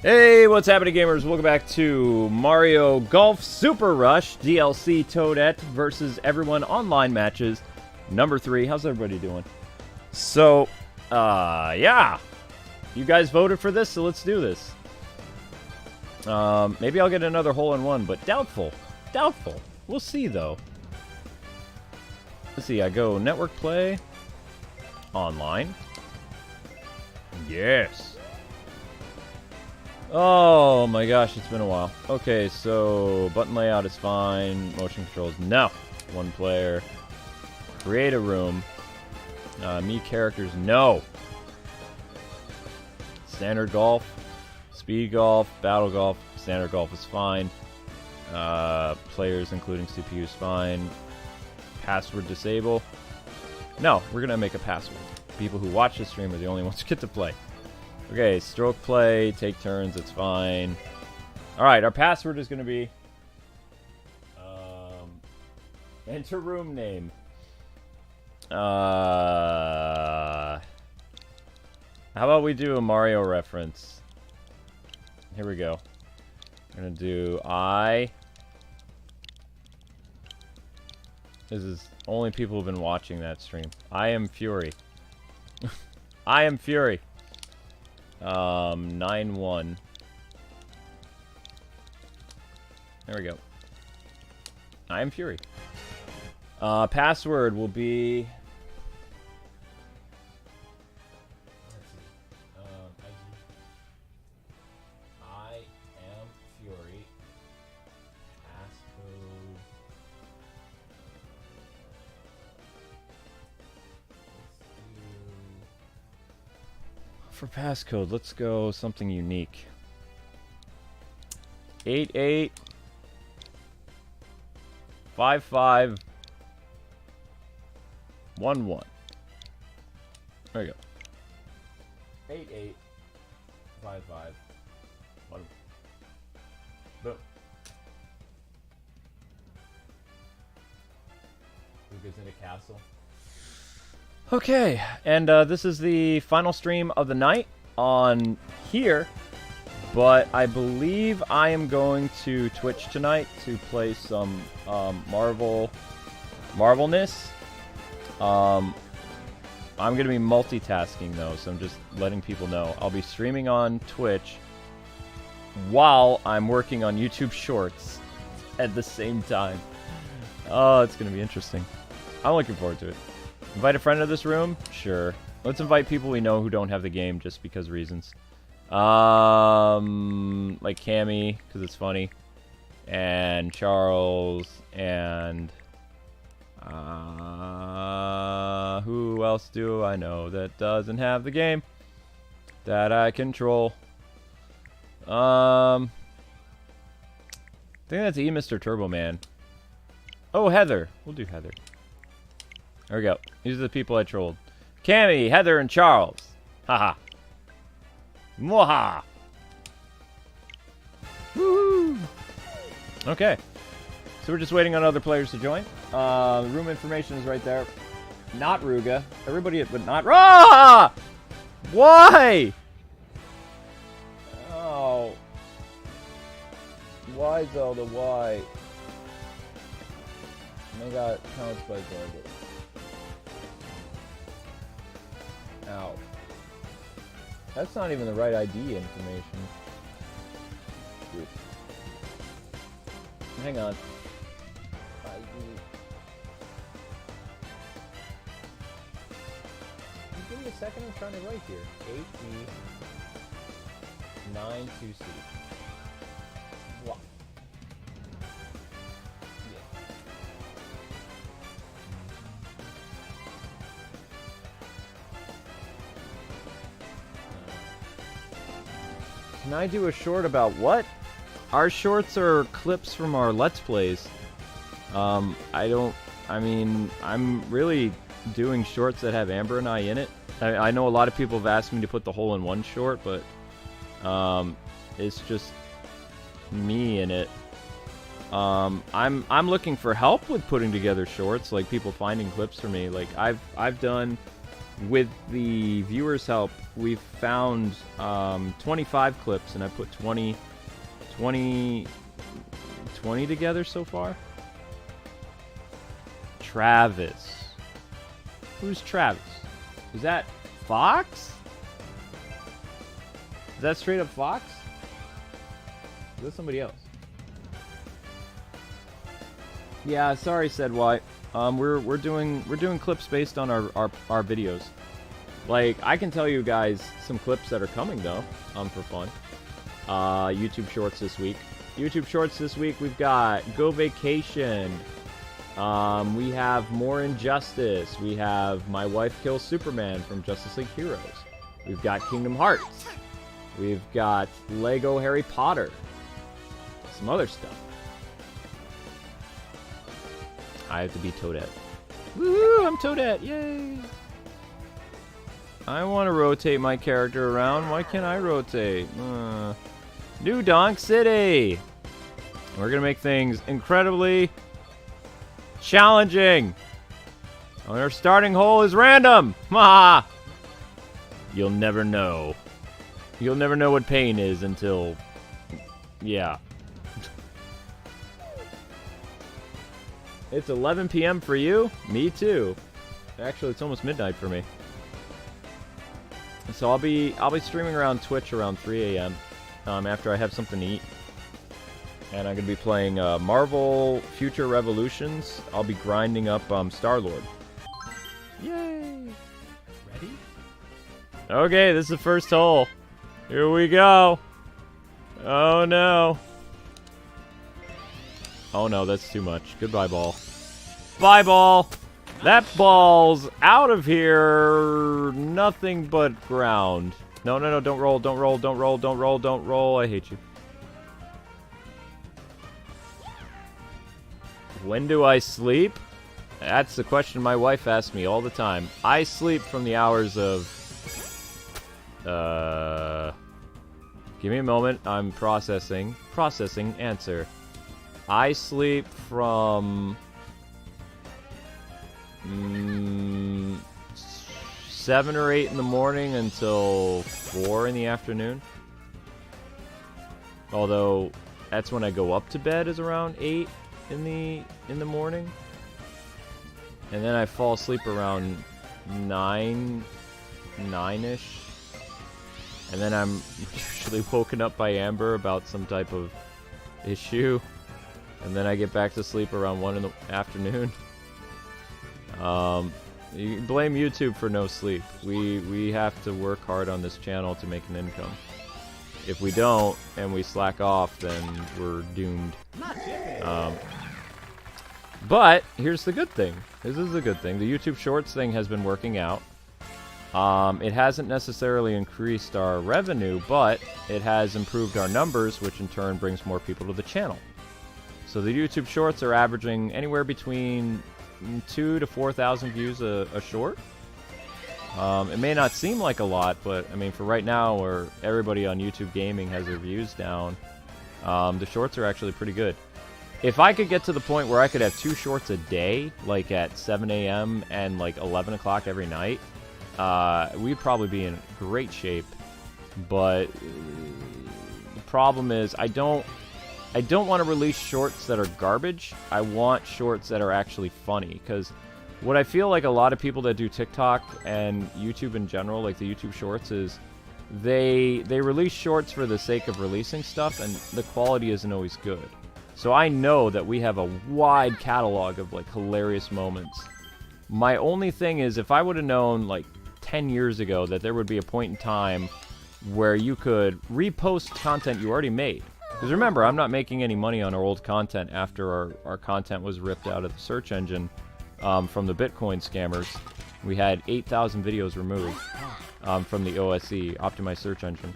Hey, what's happening, gamers? Welcome back to Mario Golf Super Rush DLC Toadette versus everyone online matches number 3. How's everybody doing? So, yeah. You guys voted for this, so let's do this. Maybe I'll get another hole-in-one, but doubtful. Doubtful. We'll see, though. Let's see, I go network play. Online. Yes. Oh my gosh, it's been a while. Okay, so button layout is fine. Motion controls, no. One player. Create a room. Me characters, no. Standard golf. Speed golf. Battle golf. Standard golf is fine. Players including CPU is fine. Password disable. No, we're gonna make a password. People who watch the stream are the only ones who get to play. Okay, stroke play, take turns, it's fine. Alright, our password is going to be... enter room name. How about we do a Mario reference? Here we go. We're going to do This is only people who've been watching that stream. I am Fury. I am Fury. 9-1. There we go. I am Fury. Password will be... I am Fury. Passcode... For passcode, let's go something unique. 885511. There we go. 885511. Boom. Who goes into castle? Okay, and this is the final stream of the night on here, but I believe I am going to Twitch tonight to play some Marvelness. I'm going to be multitasking though, so I'm just letting people know. I'll be streaming on Twitch while I'm working on YouTube Shorts at the same time. Oh, it's going to be interesting. I'm looking forward to it. Invite a friend to this room? Sure. Let's invite people we know who don't have the game just because reasons. Like Cammy, because it's funny. And Charles. And... who else do I know that doesn't have the game? That I control. I think that's Mr. Turbo Man. Oh, Heather. We'll do Heather. There we go. These are the people I trolled. Cammy, Heather, and Charles. Haha. Mwaha. Woo! Okay. So we're just waiting on other players to join. The room information is right there. Not Ruga. Everybody, but not... Ah! Why? Oh. Why, Zelda? Why? I got counts by Zelda. Ow. That's not even the right ID information. Oops. Hang on. ID. Give me a second, I'm trying to write here. 8B92C. What? Can I do a short about what? Our shorts are clips from our Let's Plays. I'm really doing shorts that have Amber and I in it. I know a lot of people have asked me to put the hole-in-one short, but it's just me in it. I'm looking for help with putting together shorts, like people finding clips for me. Like I've done, with the viewers' help, we've found 25 clips, and I put 20 together so far. Travis. Who's Travis? Is that Fox? Is that straight up Fox? Is that somebody else? Yeah, sorry, said White. We're doing clips based on our videos. Like, I can tell you guys some clips that are coming though, for fun. YouTube Shorts this week. YouTube Shorts this week, we've got Go Vacation. We have More Injustice. We have My Wife Kills Superman from Justice League Heroes. We've got Kingdom Hearts. We've got Lego Harry Potter. Some other stuff. I have to be Toadette. Woohoo! I'm Toadette! Yay! I want to rotate my character around. Why can't I rotate? New Donk City! We're gonna make things incredibly challenging. Our starting hole is random. Ha! You'll never know. You'll never know what pain is until... yeah. It's 11 p.m. for you? Me too. Actually, it's almost midnight for me. So I'll be streaming around Twitch around 3 a.m. After I have something to eat. And I'm going to be playing Marvel Future Revolutions. I'll be grinding up Star-Lord. Yay! Ready? Okay, this is the first hole. Here we go. Oh no. Oh no, that's too much. Goodbye, ball. Bye, ball. That ball's out of here. Nothing but ground. No, no, no, don't roll, don't roll, don't roll, don't roll, don't roll. I hate you. When do I sleep? That's the question my wife asks me all the time. I sleep from the hours of... give me a moment. I'm processing. Processing. Answer. I sleep from... 7 or 8 in the morning until 4 in the afternoon. Although, that's when I go up to bed, is around 8 in the morning. And then I fall asleep around 9-ish. And then I'm usually woken up by Amber about some type of issue. And then I get back to sleep around 1 in the afternoon. You blame YouTube for no sleep. We have to work hard on this channel to make an income. If we don't, and we slack off, then we're doomed. But, here's the good thing. This is the good thing. The YouTube Shorts thing has been working out. It hasn't necessarily increased our revenue, but it has improved our numbers, which in turn brings more people to the channel. So the YouTube Shorts are averaging anywhere between 2,000 to 4,000 views a short. It may not seem like a lot, but I mean, for right now, where everybody on YouTube Gaming has their views down, the shorts are actually pretty good. If I could get to the point where I could have 2 shorts a day, like at 7 a.m. and like 11 o'clock every night, we'd probably be in great shape. But the problem is, I don't want to release shorts that are garbage. I want shorts that are actually funny, because what I feel like a lot of people that do TikTok and YouTube in general, like the YouTube Shorts, is they release shorts for the sake of releasing stuff, and the quality isn't always good. So I know that we have a wide catalog of like hilarious moments. My only thing is, if I would have known like 10 years ago that there would be a point in time where you could repost content you already made. Because remember, I'm not making any money on our old content after our content was ripped out of the search engine from the Bitcoin scammers. We had 8,000 videos removed from the OSE, Optimized Search Engine.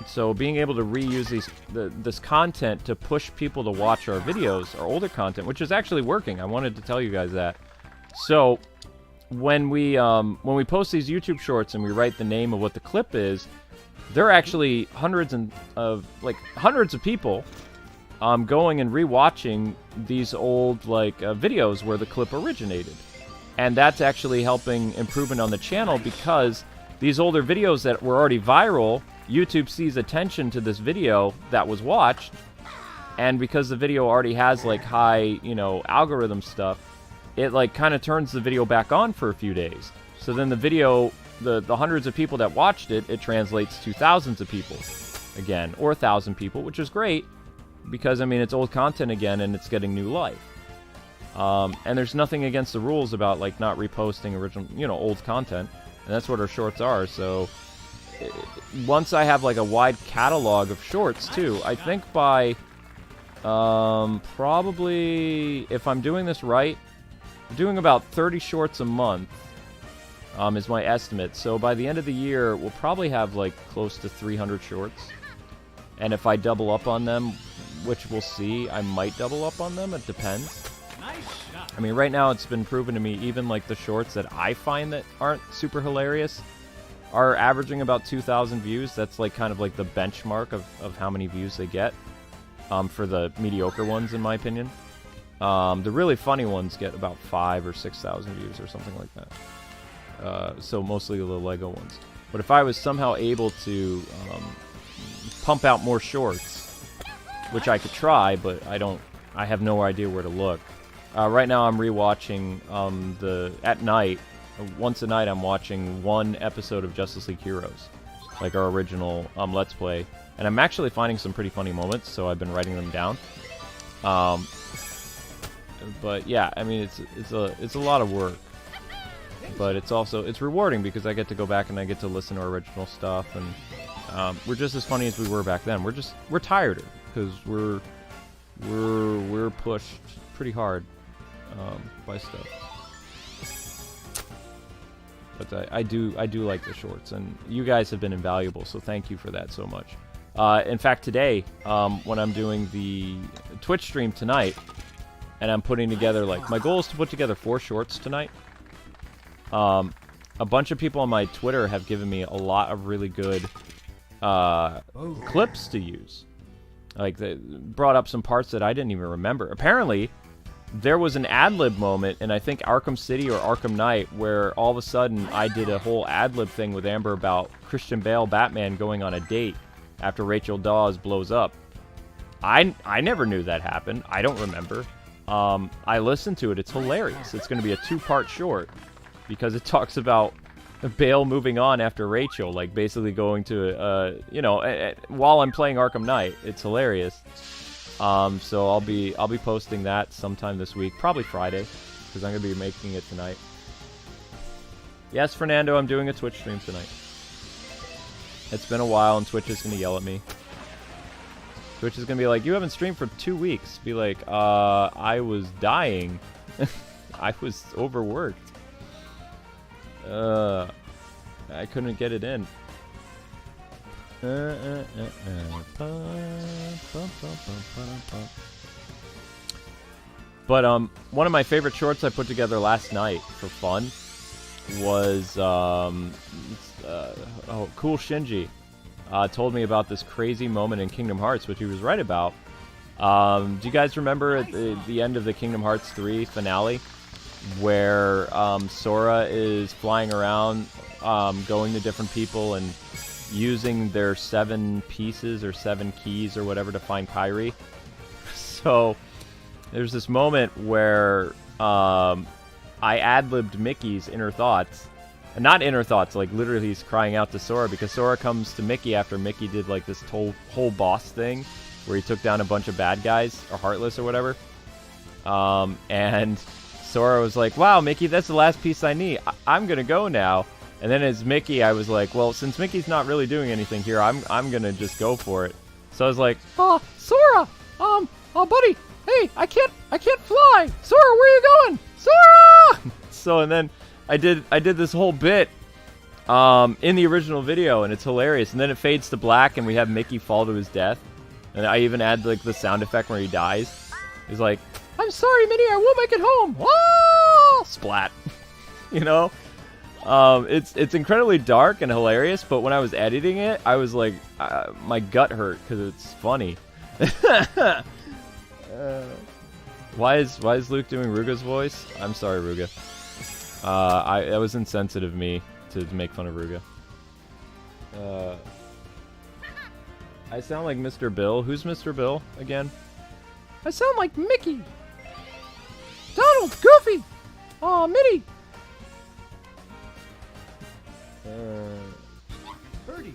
So being able to reuse this content to push people to watch our videos, our older content, which is actually working. I wanted to tell you guys that. So when we post these YouTube shorts and we write the name of what the clip is, there are actually hundreds of people going and rewatching these old videos where the clip originated, and that's actually helping improvement on the channel because these older videos that were already viral, YouTube sees attention to this video that was watched, and because the video already has high algorithm stuff, it kind of turns the video back on for a few days. So then the video, the hundreds of people that watched it, it translates to thousands of people again, or 1,000 people, which is great because I mean it's old content again and it's getting new life. And there's nothing against the rules about not reposting original old content, and that's what our shorts are. So once I have a wide catalog of shorts too, I think by probably, if I'm doing this right, I'm doing about 30 shorts a month is my estimate. So by the end of the year, we'll probably have close to 300 shorts. And if I double up on them, which we'll see, I might double up on them. It depends. I mean, right now it's been proven to me, even the shorts that I find that aren't super hilarious are averaging about 2,000 views. That's kind of the benchmark of how many views they get for the mediocre ones, in my opinion. The really funny ones get about 5,000 or 6,000 views or something like that. So mostly the Lego ones. But if I was somehow able to pump out more shorts, which I could try, but I have no idea where to look. Right now I'm rewatching at night, once a night I'm watching one episode of Justice League Heroes, our original Let's Play, and I'm actually finding some pretty funny moments, so I've been writing them down. But yeah, I mean it's a lot of work, but it's rewarding because I get to go back and I get to listen to original stuff, and we're just as funny as we were back then. We're tireder because we're pushed pretty hard by stuff. But I do like the shorts, and you guys have been invaluable, so thank you for that so much. In fact, today, when I'm doing the Twitch stream tonight, and I'm putting together, my goal is to put together 4 shorts tonight. A bunch of people on my Twitter have given me a lot of really good clips to use. They brought up some parts that I didn't even remember. Apparently, there was an ad-lib moment in, I think, Arkham City or Arkham Knight, where all of a sudden I did a whole ad-lib thing with Amber about Christian Bale Batman going on a date after Rachel Dawes blows up. I never knew that happened. I don't remember. I listened to it. It's hilarious. It's going to be a 2-part short because it talks about Bale moving on after Rachel, basically going to, while I'm playing Arkham Knight. It's hilarious. So I'll be posting that sometime this week, probably Friday, because I'm going to be making it tonight. Yes, Fernando, I'm doing a Twitch stream tonight. It's been a while, and Twitch is going to yell at me. Twitch is going to be like, you haven't streamed for 2 weeks. Be like, I was dying. I was overworked. I couldn't get it in. But one of my favorite shorts I put together last night for fun was Cool Shinji told me about this crazy moment in Kingdom Hearts, which he was right about. Do you guys remember at the end of the Kingdom Hearts 3 finale where Sora is flying around going to different people and using their 7 pieces or 7 keys or whatever to find Kairi? So there's this moment where I ad-libbed Mickey's inner thoughts. And not inner thoughts, literally he's crying out to Sora, because Sora comes to Mickey after Mickey did this whole boss thing where he took down a bunch of bad guys, or Heartless or whatever. And Sora was like, wow, Mickey, that's the last piece I need. I'm gonna go now. And then as Mickey, I was like, well, since Mickey's not really doing anything here, I'm gonna just go for it. So I was like, oh, Sora, buddy, hey, I can't fly. Sora, where are you going? Sora! So, and then I did this whole bit in the original video, and it's hilarious. And then it fades to black, and we have Mickey fall to his death. And I even add the sound effect where he dies. He's like, I'm sorry, Minnie, I won't make it home. Whoa! Splat. you know? It's incredibly dark and hilarious, but when I was editing it, I was like, my gut hurt because it's funny. Why is Luke doing Ruga's voice? I'm sorry, Ruga. That was insensitive of me to make fun of Ruga. I sound like Mr. Bill. Who's Mr. Bill again? I sound like Mickey. Donald, Goofy. Aw, Minnie. Birdie.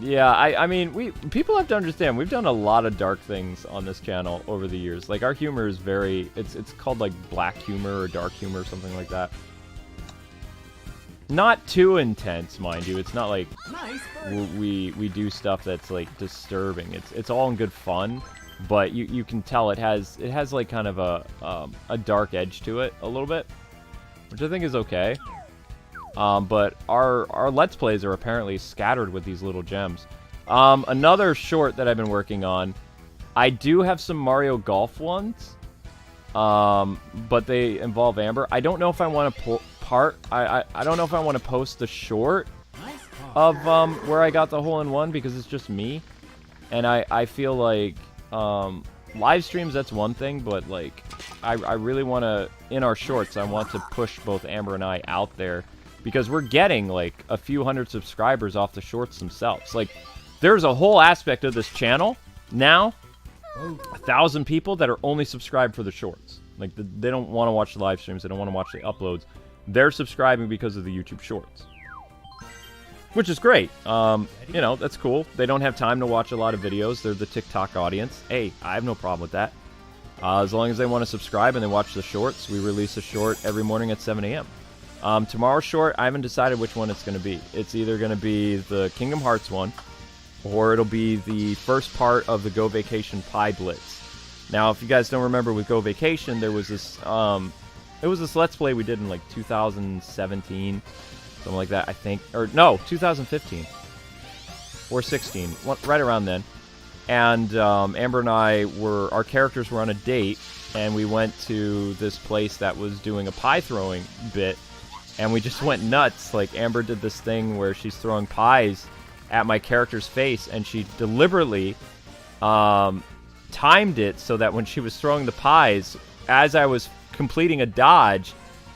Yeah, I mean, people have to understand, we've done a lot of dark things on this channel over the years. Like, our humor is very, it's called, like, black humor or dark humor or something like that. Not too intense, mind you. It's not like we do stuff that's, like, disturbing. It's all in good fun, but you can tell it has like, kind of a dark edge to it a little bit, which I think is okay. But our Let's Plays are apparently scattered with these little gems. Another short that I've been working on, I do have some Mario Golf ones, but they involve Amber. I don't know if I want to I don't know if I want to post the short of where I got the hole-in-one because it's just me, and I feel like live streams, that's one thing, but like I really want to, in our shorts, I want to push both Amber and I out there. Because we're getting, like, a few hundred subscribers off the shorts themselves. Like, there's a whole aspect of this channel now, 1,000 people that are only subscribed for the shorts. Like, they don't want to watch the live streams. They don't want to watch the uploads. They're subscribing because of the YouTube shorts. Which is great. You know, that's cool. They don't have time to watch a lot of videos. They're the TikTok audience. Hey, I have no problem with that. As long as they want to subscribe and they watch the shorts, we release a short every morning at 7 a.m. Tomorrow's short, I haven't decided which one it's going to be. It's either going to be the Kingdom Hearts one, or it'll be the first part of the Go Vacation Pie Blitz. Now, if you guys don't remember with Go Vacation, there was this, it was this Let's Play we did in, like, 2017, something like that, I think. Or, no, 2015. Or 16, right around then. And Amber and I our characters were on a date, and we went to this place that was doing a pie throwing bit. And we just went nuts. Like, Amber did this thing where she's throwing pies at my character's face, and she deliberately timed it so that when she was throwing the pies, as I was completing a dodge,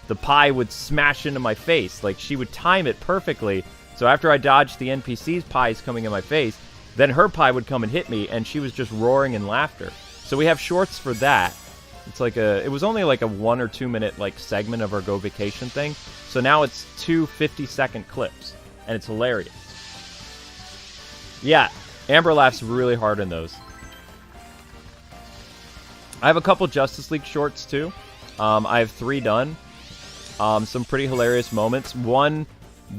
the pie would smash into my face. Like, she would time it perfectly. So after I dodged the NPC's pies coming in my face, then her pie would come and hit me, and she was just roaring in laughter. So we have shorts for that. It's like it was only like a 1 or 2 minute like segment of our Go Vacation thing. So now it's 2 50-second clips, and it's hilarious. Yeah, Amber laughs really hard in those. I have a couple Justice League shorts too. I have 3 done. Some pretty hilarious moments. One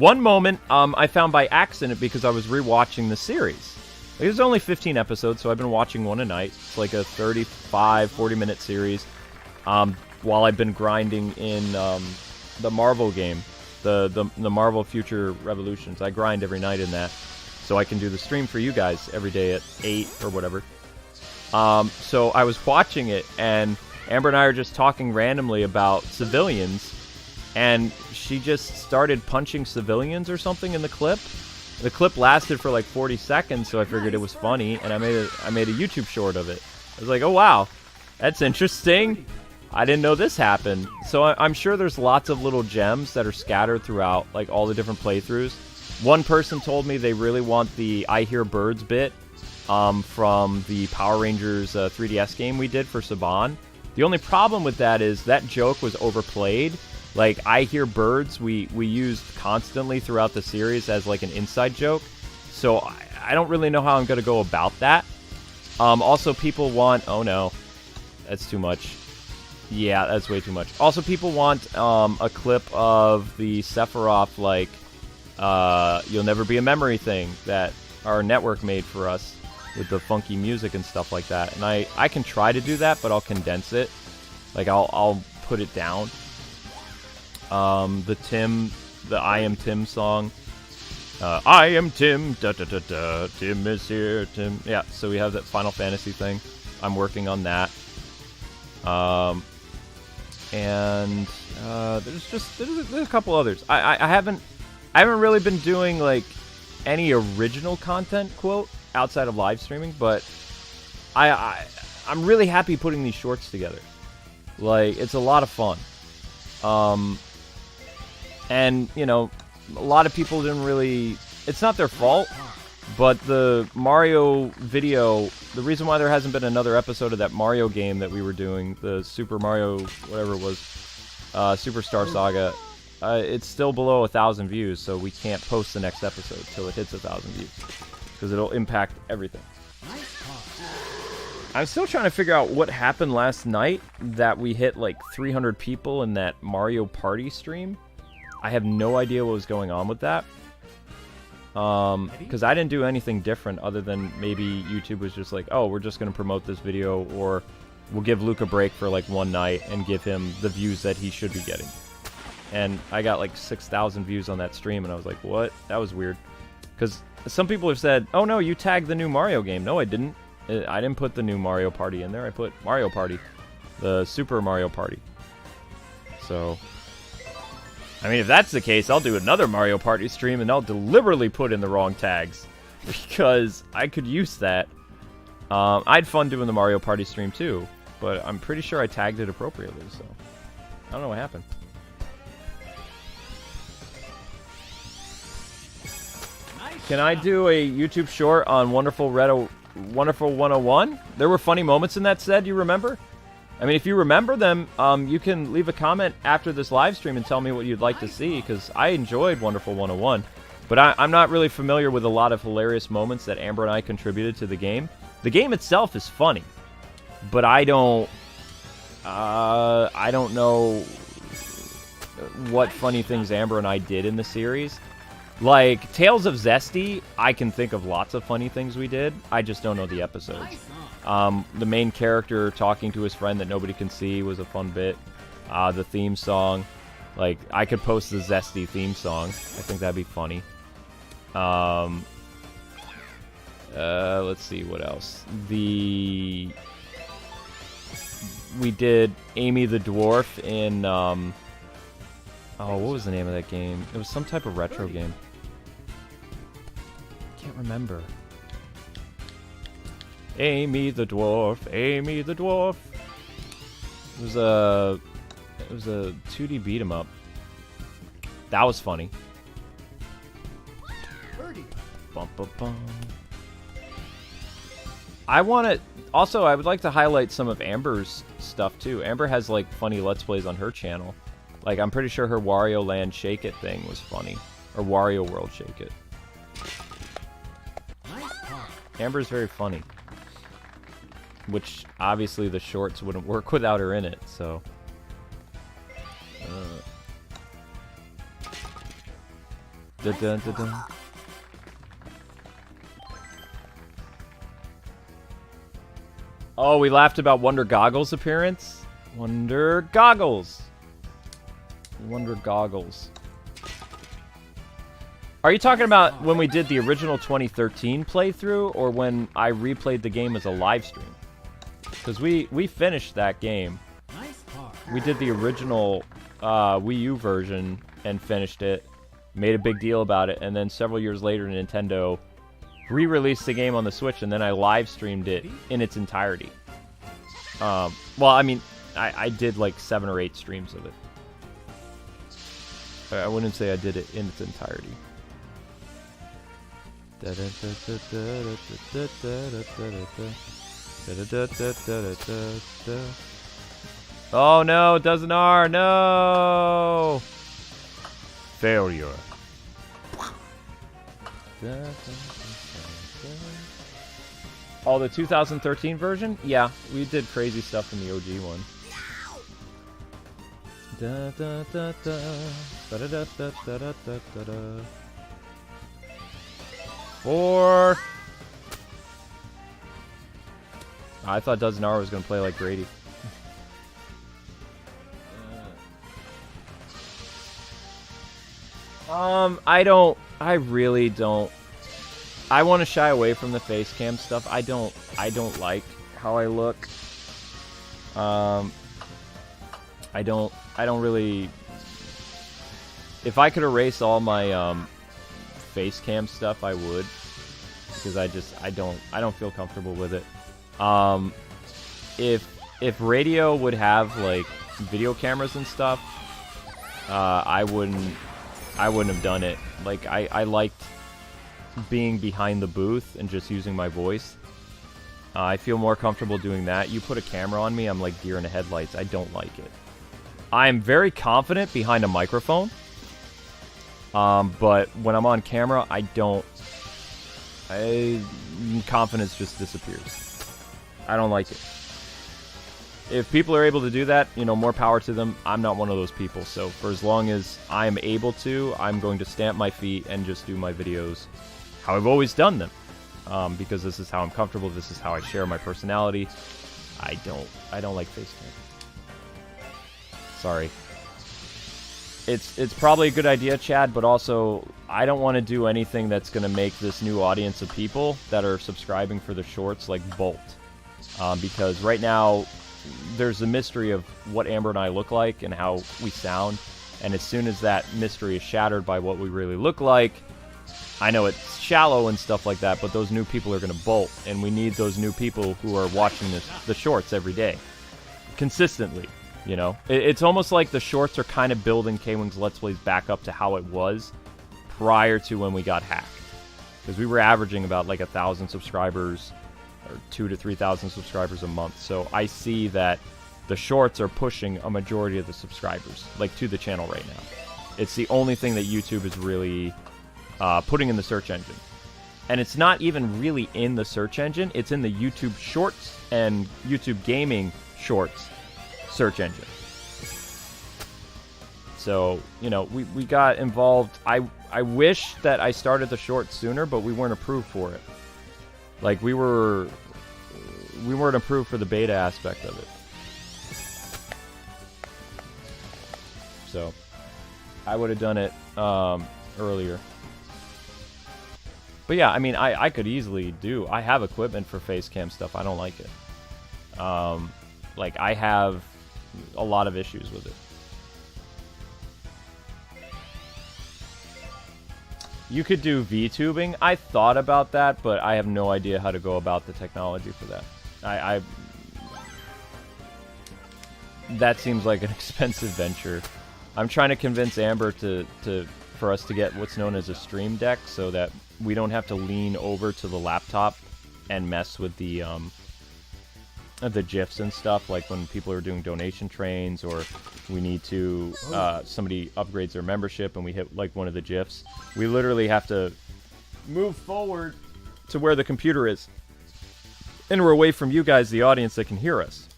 moment I found by accident because I was rewatching the series. There's only 15 episodes, so I've been watching one a night. It's like a 35, 40-minute series. While I've been grinding in the Marvel game, the Marvel Future Revolutions. I grind every night in that, so I can do the stream for you guys every day at 8 or whatever. So I was watching it, and Amber and I are just talking randomly about civilians, and she just started punching civilians or something in the clip. The clip lasted for like 40 seconds, so I figured it was funny, and I made a YouTube short of it. I was like, oh wow, that's interesting. I didn't know this happened. So I'm sure there's lots of little gems that are scattered throughout like all the different playthroughs. One person told me they really want the I Hear Birds bit from the Power Rangers 3DS game we did for Saban. The only problem with that is that joke was overplayed. Like, I Hear Birds, we used constantly throughout the series as, like, an inside joke. So, I don't really know how I'm going to go about that. Also, people want... Oh, no. That's too much. Yeah, that's way too much. Also, people want a clip of the Sephiroth, like, You'll Never Be a Memory thing that our network made for us with the funky music and stuff like that. And I can try to do that, but I'll condense it. Like, I'll put it down. The I Am Tim song. I am Tim, da da da da, Tim is here, Tim. Yeah, so we have that Final Fantasy thing. I'm working on that. And There's a couple others. I haven't really been doing like any original content, quote, outside of live streaming, but I'm really happy putting these shorts together. Like, it's a lot of fun. And, you know, a lot of people didn't really... It's not their fault, but the Mario video... The reason why there hasn't been another episode of that Mario game that we were doing, the Super Mario, whatever it was, Superstar Saga, it's still below 1,000 views, so we can't post the next episode till it hits 1,000 views. Because it'll impact everything. I'm still trying to figure out what happened last night that we hit like 300 people in that Mario Party stream. I have no idea what was going on with that. Because I didn't do anything different other than maybe YouTube was just like, oh, we're just going to promote this video, or we'll give Luke a break for like one night and give him the views that he should be getting. And I got like 6,000 views on that stream, and I was like, what? That was weird. Because some people have said, oh no, you tagged the new Mario game. No, I didn't. I didn't put the new Mario Party in there. I put Mario Party. The Super Mario Party. So, I mean, if that's the case, I'll do another Mario Party stream, and I'll deliberately put in the wrong tags. Because I could use that. I had fun doing the Mario Party stream, too. But I'm pretty sure I tagged it appropriately, so... I don't know what happened. Can I do a YouTube short on Wonderful 101? There were funny moments in that said, you remember? I mean, if you remember them, you can leave a comment after this live stream and tell me what you'd like to see, because I enjoyed Wonderful 101. But I'm not really familiar with a lot of hilarious moments that Amber and I contributed to the game. The game itself is funny, but I don't know what funny things Amber and I did in the series. Like, Tales of Zesty, I can think of lots of funny things we did. I just don't know the episodes. The main character talking to his friend that nobody can see was a fun bit. The theme song. Like, I could post the Zesty theme song. I think that'd be funny. Let's see, what else? We did Amy the Dwarf in, oh, what was the name of that game? It was some type of retro game. Can't remember. Amy the Dwarf, Amy the Dwarf. It was a 2D beat 'em up. That was funny. Bum, bum, bum. I would like to highlight some of Amber's stuff too. Amber has like funny Let's Plays on her channel. Like, I'm pretty sure her Wario Land Shake It thing was funny. Or Wario World Shake It. Amber's very funny. Which, obviously, the shorts wouldn't work without her in it, so... Dun-dun-dun-dun. Oh, we laughed about Wonder Goggles' appearance? Wonder Goggles! Wonder Goggles. Are you talking about when we did the original 2013 playthrough, or when I replayed the game as a live stream? Because we finished that game. We did the original Wii U version and finished it, made a big deal about it, and then several years later Nintendo re-released the game on the Switch, and then I live streamed it in its entirety. Well, I mean, I did like 7 or 8 streams of it. I wouldn't say I did it in its entirety. Oh no, doesn't R, no! Failure. Oh, the 2013 version? Yeah, we did crazy stuff in the OG one. Da da da da da da da da da da da. 4. I thought Dozenar was gonna play like Grady. I really don't. I want to shy away from the face cam stuff. I don't like how I look. I I don't really... If I could erase all my face cam stuff, I would, because I don't feel comfortable with it. If radio would have like video cameras and stuff, I wouldn't have done it. Like I liked being behind the booth and just using my voice. I feel more comfortable doing that. You put a camera on me, I'm like deer in the headlights. I don't like it. I'm very confident behind a microphone. But when I'm on camera, confidence just disappears. I don't like it. If people are able to do that, you know, more power to them. I'm not one of those people. So for as long as I'm able to, I'm going to stamp my feet and just do my videos how I've always done them. Because this is how I'm comfortable. This is how I share my personality. I don't like facecam. Sorry. It's probably a good idea, Chad, but also I don't want to do anything that's going to make this new audience of people that are subscribing for the shorts like bolt. Because right now there's a mystery of what Amber and I look like and how we sound, and as soon as that mystery is shattered by what we really look like, I know it's shallow and stuff like that, but those new people are going to bolt, and we need those new people who are watching the shorts every day consistently. You know, it's almost like the shorts are kind of building Kwings Let's Plays back up to how it was prior to when we got hacked. Because we were averaging about like 1,000 subscribers, or 2,000 to 3,000 subscribers a month. So I see that the shorts are pushing a majority of the subscribers, like, to the channel right now. It's the only thing that YouTube is really putting in the search engine. And it's not even really in the search engine. It's in the YouTube Shorts and YouTube Gaming Shorts search engine. So, you know, we got involved. I wish that I started the short sooner, but we weren't approved for it. Like, we weren't approved for the beta aspect of it. So I would have done it earlier. But yeah, I mean, I could easily do. I have equipment for face cam stuff. I don't like it. Like, I have a lot of issues with it. You could do VTubing. I thought about that, but I have no idea how to go about the technology for that. That seems like an expensive venture. I'm trying to convince Amber for us to get what's known as a stream deck, so that we don't have to lean over to the laptop and mess with the GIFs and stuff, like when people are doing donation trains, or we need to, somebody upgrades their membership and we hit like one of the GIFs. We literally have to move forward to where the computer is. And we're away from you guys, the audience, that can hear us.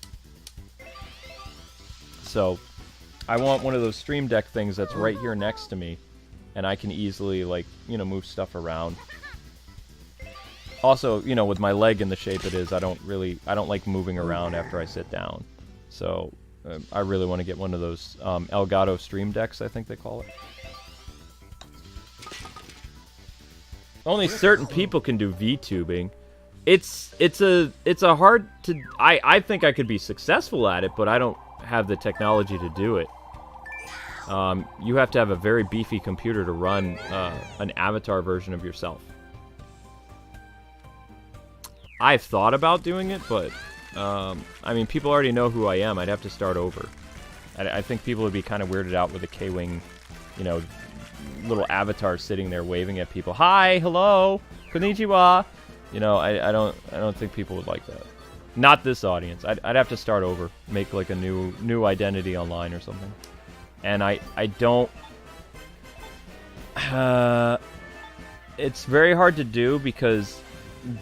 So, I want one of those Stream Deck things that's right here next to me, and I can easily, like, you know, move stuff around. Also, you know, with my leg in the shape it is, I don't like moving around after I sit down. So, I really want to get one of those Elgato Stream Decks, I think they call it. Only certain people can do VTubing. It's a hard to... I think I could be successful at it, but I don't have the technology to do it. You have to have a very beefy computer to run an avatar version of yourself. I've thought about doing it, but, I mean, people already know who I am. I'd have to start over. I think people would be kind of weirded out with a Kwing, you know, little avatar sitting there waving at people. Hi, hello, konnichiwa. You know, I don't think people would like that. Not this audience. I'd have to start over, make like a new identity online or something. And I don't... it's very hard to do because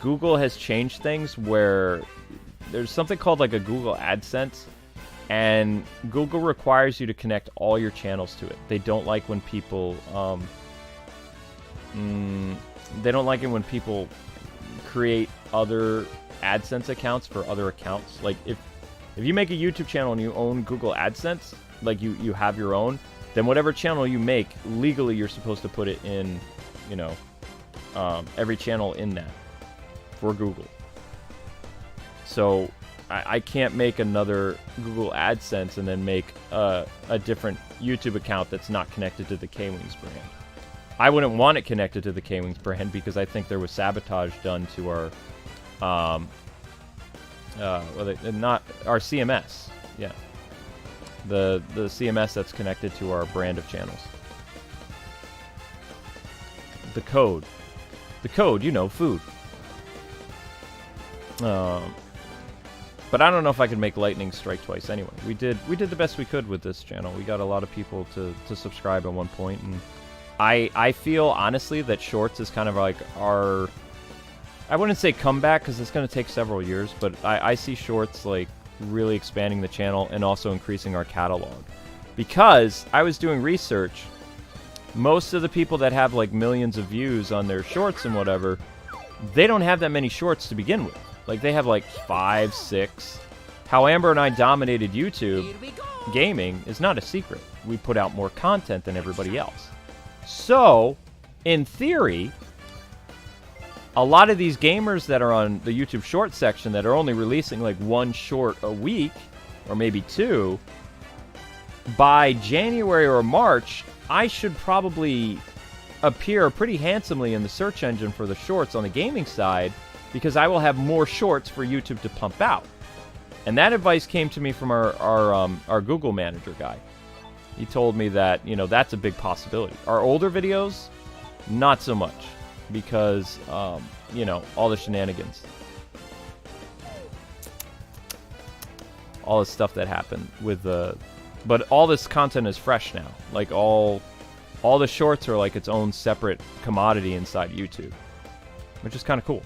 Google has changed things where there's something called like a Google AdSense, and Google requires you to connect all your channels to it. They don't like when people they don't like it when people create other AdSense accounts for other accounts. Like if you make a YouTube channel and you own Google AdSense, like you have your own, then whatever channel you make, legally you're supposed to put it in, you know, every channel in that for Google. So I can't make another Google AdSense and then make a different YouTube account that's not connected to the Kwings brand. I wouldn't want it connected to the Kwings brand because I think there was sabotage done to our, not our CMS. Yeah, the CMS that's connected to our brand of channels. The code, you know, food. But I don't know if I could make lightning strike twice anyway. We did the best we could with this channel. We got a lot of people to subscribe at one point, and I feel honestly that Shorts is kind of like our, I wouldn't say comeback because it's going to take several years, but I see Shorts like really expanding the channel and also increasing our catalog. Because I was doing research, most of the people that have like millions of views on their shorts and whatever, they don't have that many shorts to begin with. Like, they have like 5, 6. How Amber and I dominated YouTube gaming is not a secret. We put out more content than everybody else. So, in theory, a lot of these gamers that are on the YouTube short section that are only releasing like 1 short a week, or maybe 2, by January or March, I should probably appear pretty handsomely in the search engine for the shorts on the gaming side, because I will have more shorts for YouTube to pump out. And that advice came to me from our Google Manager guy. He told me that, you know, that's a big possibility. Our older videos, not so much, because, you know, all the shenanigans. All the stuff that happened with the... But all this content is fresh now. Like, all the shorts are like its own separate commodity inside YouTube, which is kind of cool.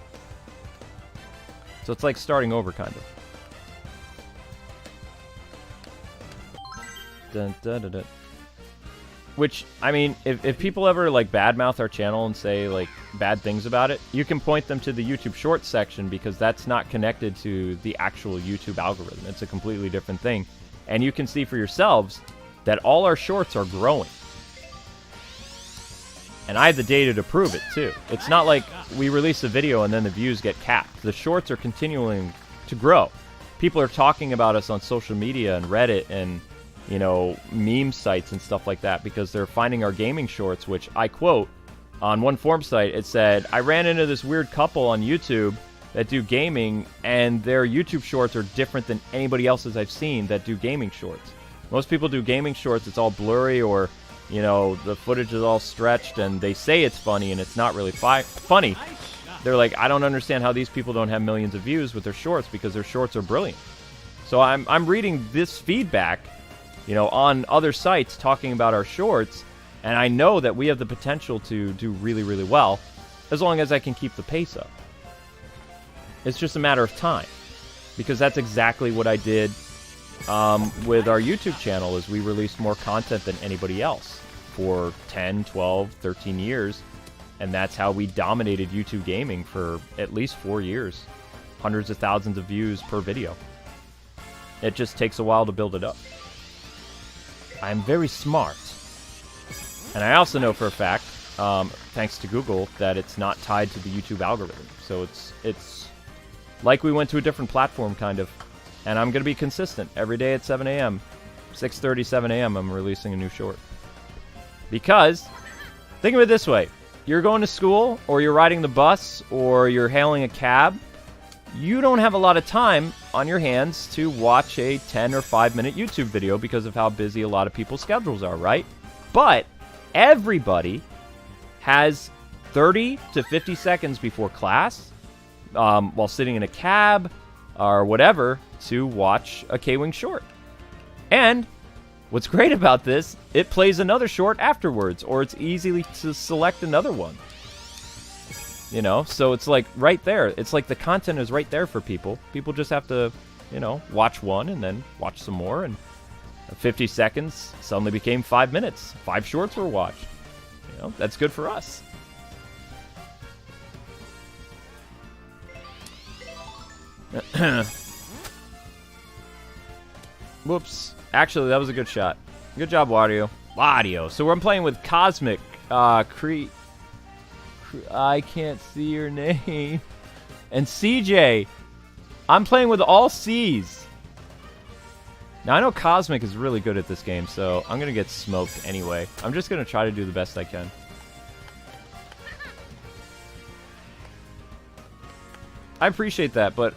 So it's like starting over, kind of. Dun, dun, dun, dun. Which, I mean, if people ever like badmouth our channel and say like bad things about it, you can point them to the YouTube Shorts section, because that's not connected to the actual YouTube algorithm. It's a completely different thing. And you can see for yourselves that all our shorts are growing. And I have the data to prove it, too. It's not like we release a video and then the views get capped. The shorts are continuing to grow. People are talking about us on social media and Reddit and, you know, meme sites and stuff like that, because they're finding our gaming shorts, which I quote on one forum site. It said, I ran into this weird couple on YouTube that do gaming, and their YouTube shorts are different than anybody else's I've seen that do gaming shorts. Most people do gaming shorts, it's all blurry, or, you know, the footage is all stretched, and they say it's funny, and it's not really funny. They're like, I don't understand how these people don't have millions of views with their shorts, because their shorts are brilliant. So I'm reading this feedback, you know, on other sites talking about our shorts, and I know that we have the potential to do really, really well, as long as I can keep the pace up. It's just a matter of time, because that's exactly what I did with our YouTube channel. Is we released more content than anybody else for 10, 12, 13 years, and that's how we dominated YouTube gaming for at least 4 years. Hundreds of thousands of views per video. It just takes a while to build it up. I'm very smart. And I also know for a fact, thanks to Google, that it's not tied to the YouTube algorithm. So it's like we went to a different platform, kind of. And I'm going to be consistent. Every day at 7 a.m., 6:30, 7 a.m., I'm releasing a new short. Because, think of it this way. You're going to school, or you're riding the bus, or you're hailing a cab. You don't have a lot of time on your hands to watch a 10 or 5-minute YouTube video because of how busy a lot of people's schedules are, right? But everybody has 30 to 50 seconds before class, while sitting in a cab or whatever, to watch a Kwing short. And what's great about this, it plays another short afterwards, or it's easy to select another one. You know, so it's like right there. It's like the content is right there for people. People just have to, you know, watch one and then watch some more, and 50 seconds suddenly became 5 minutes. 5 shorts were watched. You know, that's good for us. Whoops. Actually, that was a good shot. Good job, Wario. So I'm playing with Cosmic, I can't see your name. And CJ. I'm playing with all C's. Now, I know Cosmic is really good at this game, so I'm going to get smoked anyway. I'm just going to try to do the best I can. I appreciate that, but,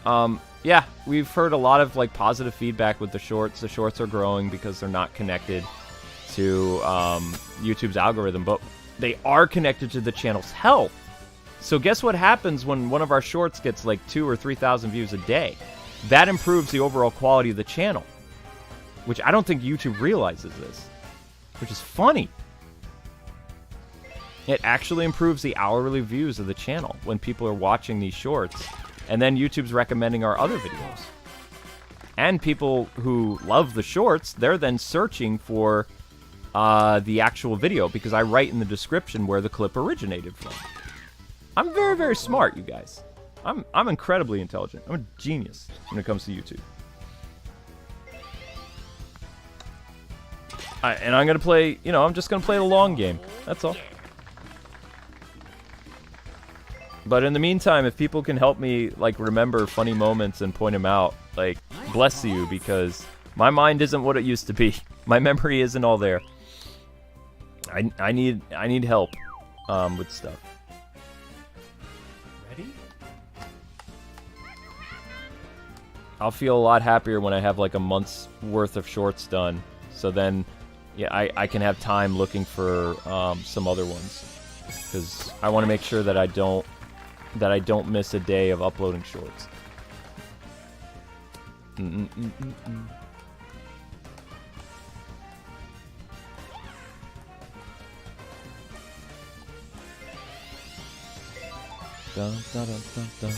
yeah, we've heard a lot of, like, positive feedback with the shorts. The shorts are growing because they're not connected to, YouTube's algorithm, but they are connected to the channel's health. So guess what happens when one of our shorts gets, like, 2,000 or 3,000 views a day? That improves the overall quality of the channel. Which I don't think YouTube realizes this. Which is funny. It actually improves the hourly views of the channel when people are watching these shorts. And then YouTube's recommending our other videos. And people who love the shorts, they're then searching for the actual video. Because I write in the description where the clip originated from. I'm very, very smart, you guys. I'm incredibly intelligent. I'm a genius when it comes to YouTube. And I'm going to play, you know, I'm just going to play the long game. That's all. But in the meantime, if people can help me, like, remember funny moments and point them out, like, bless you, because my mind isn't what it used to be. My memory isn't all there. I need help with stuff. Ready? I'll feel a lot happier when I have, like, a month's worth of shorts done. So then... yeah, I can have time looking for some other ones, because I want to make sure that I don't miss a day of uploading shorts. Dun, dun, dun, dun, dun.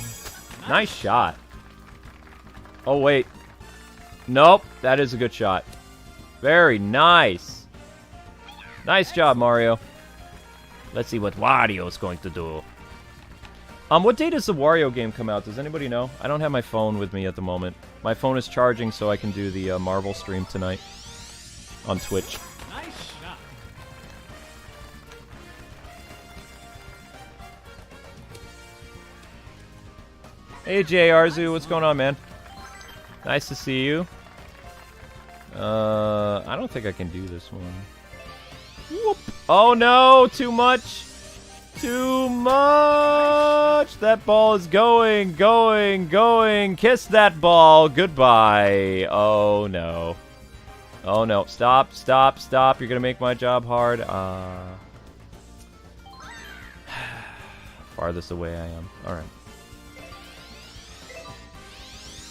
Nice shot. Oh wait, nope, that is a good shot. Very nice. Nice job, Mario. Let's see what Wario's going to do. What day does the Wario game come out? Does anybody know? I don't have my phone with me at the moment. My phone is charging so I can do the Marvel stream tonight on Twitch. Nice shot. Hey, Jay Arzu, what's going on, man? Nice to see you. I don't think I can do this one. Whoop. Oh no, too much. Too much. That ball is going. Kiss that ball. Goodbye. Oh no. Oh no. Stop. You're gonna make my job hard. Farthest away I am. Alright.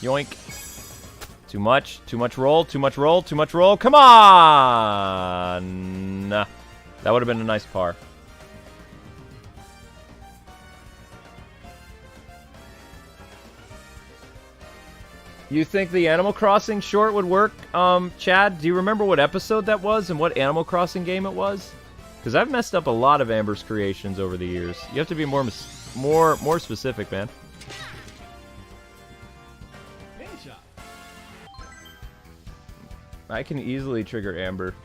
Yoink. Too much roll. Come on! That would have been a nice par. You think the Animal Crossing short would work, Chad? Do you remember what episode that was and what Animal Crossing game it was? Because I've messed up a lot of Amber's creations over the years. You have to be more specific, man. I can easily trigger Amber.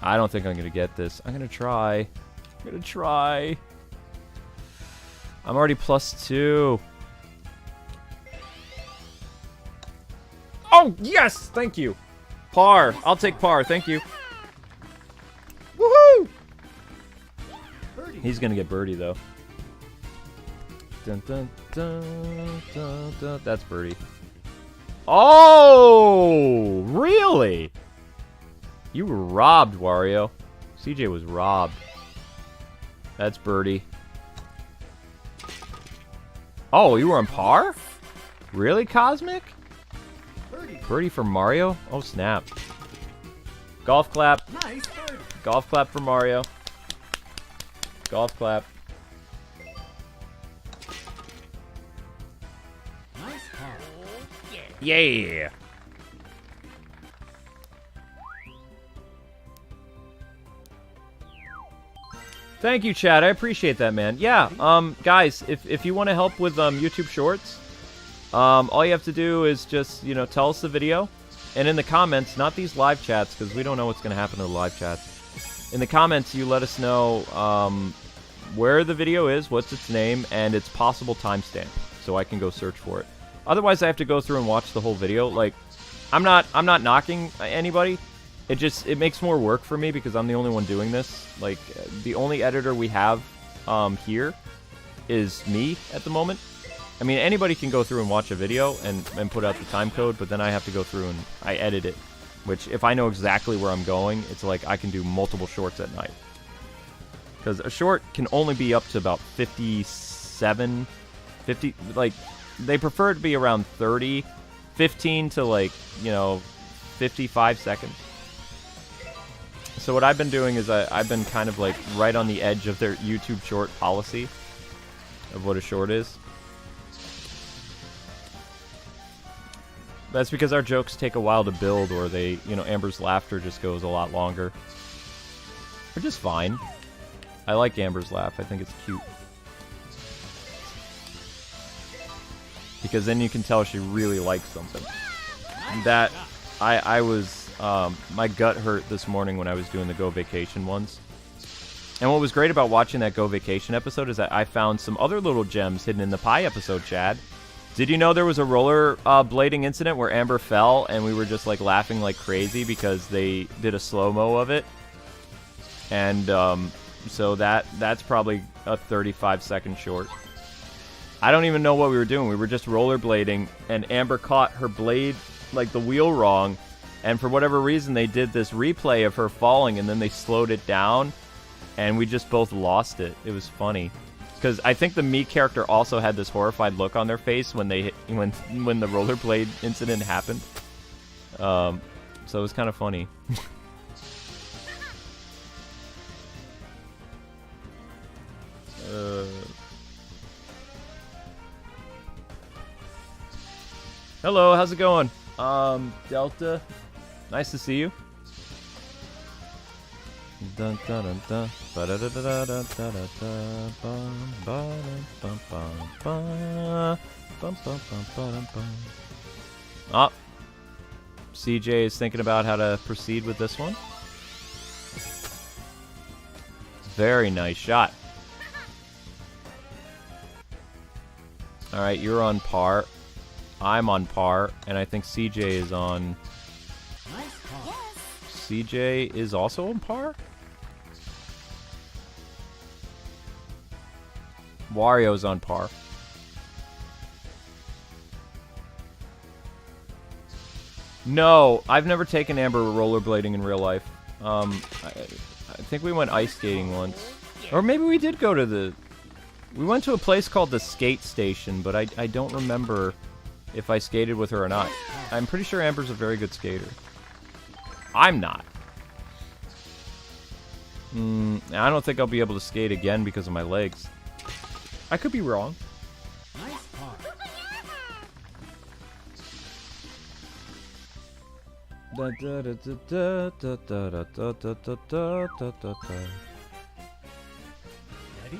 I don't think I'm gonna get this. I'm gonna try. I'm already +2. Oh, yes! Thank you. Par. I'll take par. Thank you. Woohoo! He's gonna get birdie, though. Dun, dun, dun, dun, dun. That's birdie. Oh, really? You were robbed, Wario. CJ was robbed. That's birdie. Oh, you were on par? Really, Cosmic? Birdie for Mario? Oh, snap. Golf clap. Nice birdie. Golf clap for Mario. Golf clap. Nice par. Yeah. Thank you, Chad. I appreciate that, man. Yeah, guys, if you want to help with YouTube Shorts, all you have to do is just, you know, tell us the video. And in the comments, not these live chats, because we don't know what's going to happen to the live chats. In the comments, you let us know where the video is, what's its name, and its possible timestamp. so I can go search for it. Otherwise, I have to go through and watch the whole video. Like, I'm not knocking anybody. It makes more work for me because I'm the only one doing this. Like, the only editor we have here is me at the moment. I mean, anybody can go through and watch a video and put out the time code, but then I have to go through and I edit it. Which, if I know exactly where I'm going, it's like I can do multiple shorts at night. Because a short can only be up to about 50, like, they prefer it to be around 30, 15 to, like, 55 seconds. So what I've been doing is I've been kind of, like, right on the edge of their YouTube short policy of what a short is. That's because our jokes take a while to build, or they, Amber's laughter just goes a lot longer. Which is fine. I like Amber's laugh. I think it's cute. Because then you can tell she really likes something. That, I was, my gut hurt this morning when I was doing the Go Vacation ones. And what was great about watching that Go Vacation episode is that I found some other little gems hidden in the pie episode, Chad. Did you know there was a roller blading incident where Amber fell and we were just like laughing like crazy because they did a slow-mo of it? And so that's probably a 35-second short. I don't even know what we were doing. We were just rollerblading and Amber caught her blade, like the wheel wrong, and for whatever reason they did this replay of her falling and then they slowed it down and we just both lost it. It was funny. Because I think the me character also had this horrified look on their face when they when the rollerblade incident happened. So it was kind of funny. Hello, how's it going? Delta, nice to see you. Dun dun dun dun. Ba da da da da da da da. Bum ba bum bum bum bum bum bum bum. Ah, CJ is thinking about how to proceed with this one. Very nice shot. All right, you're on par. I'm on par, and I think CJ is on. Nice par. CJ is also on par? Wario's on par. No, I've never taken Amber rollerblading in real life. I think we went ice skating once. Or maybe we did go to the... We went to a place called the Skate Station, but I don't remember if I skated with her or not. I'm pretty sure Amber's a very good skater. I'm not. I don't think I'll be able to skate again because of my legs. I could be wrong. Nice par. Ready?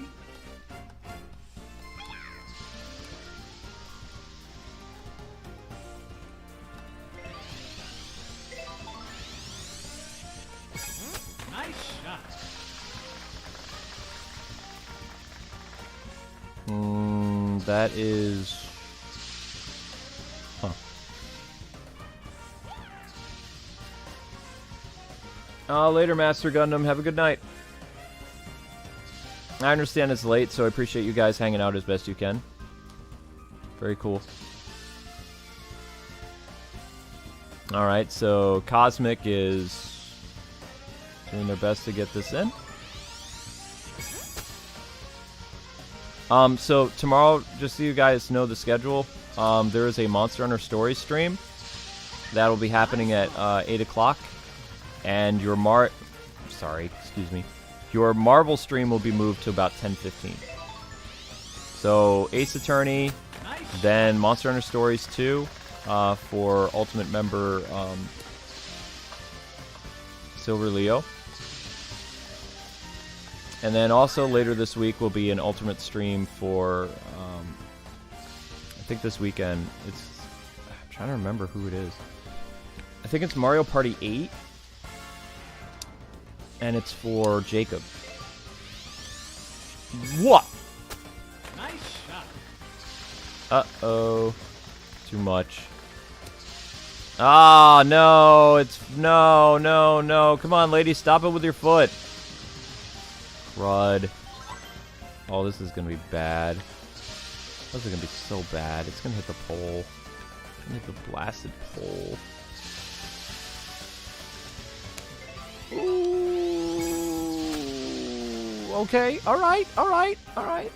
Nice shot. That is... Huh. Later, Master Gundam. Have a good night. I understand it's late, so I appreciate you guys hanging out as best you can. Very cool. Alright, so Cosmic is doing their best to get this in. So tomorrow, just so you guys know the schedule, there is a Monster Hunter Stories stream. That'll be happening at 8 o'clock. And your your Marvel stream will be moved to about 10:15. So Ace Attorney, then Monster Hunter Stories 2 for Ultimate member Silver Leo. And then also later this week will be an Ultimate stream for, I think this weekend, I'm trying to remember who it is. I think it's Mario Party 8. And it's for Jacob. What? Nice shot. Uh-oh. Too much. Ah, no. It's... No, no, no. Come on, lady. Stop it with your foot. Crud. Oh, this is going to be bad. This is going to be so bad. It's going to hit the pole. It's going to hit the blasted pole. Ooh. Okay. All right. All right. All right.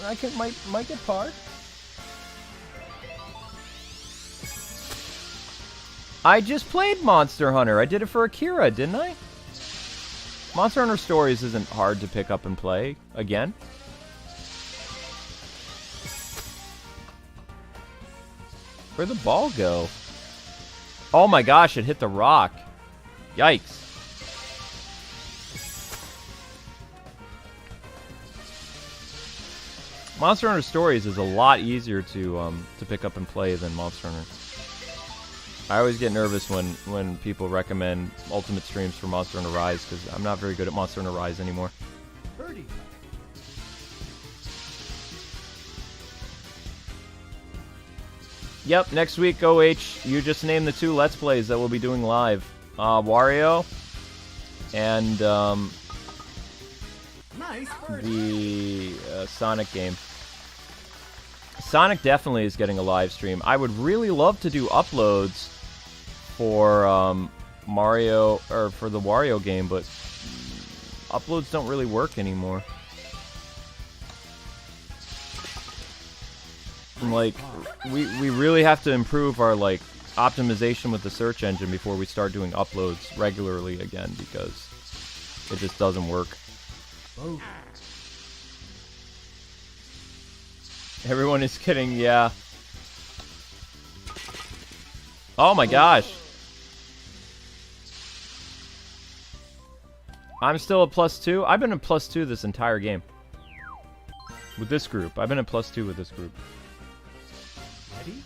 I can might get par. I just played Monster Hunter. I did it for Akira, didn't I? Monster Hunter Stories isn't hard to pick up and play again. Where'd the ball go? Oh my gosh, it hit the rock. Yikes. Monster Hunter Stories is a lot easier to pick up and play than Monster Hunter. I always get nervous when people recommend ultimate streams for Monster Hunter Rise because I'm not very good at Monster Hunter Rise anymore. Birdie. Yep, next week, OH, you just named the 2 Let's Plays that we'll be doing live. Wario and Nice birdie. the Sonic game. Sonic definitely is getting a live stream. I would really love to do uploads for Mario, or for the Wario game, but uploads don't really work anymore. Like, we really have to improve our, like, optimization with the search engine before we start doing uploads regularly again, because it just doesn't work. Oh. Everyone is kidding, yeah. Oh my gosh. I'm still a +2. I've been a +2 this entire game. With this group. I've been a +2 with this group. Ready?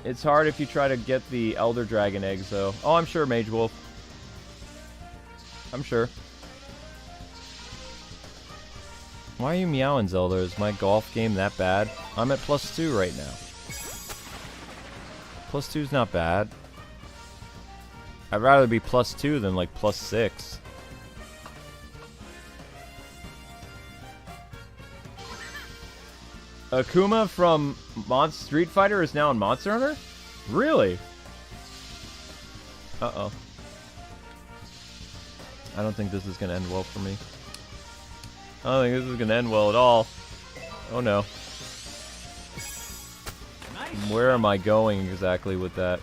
It's hard if you try to get the Elder Dragon eggs, though. Oh, I'm sure, Mage Wolf. I'm sure. Why are you meowing, Zelda? Is my golf game that bad? I'm at +2 right now. +2's not bad. I'd rather be +2 than, like, +6. Akuma from Street Fighter is now in Monster Hunter? Really? Uh-oh. I don't think this is going to end well for me. I don't think this is going to end well at all. Oh no. Nice. Where am I going exactly with that?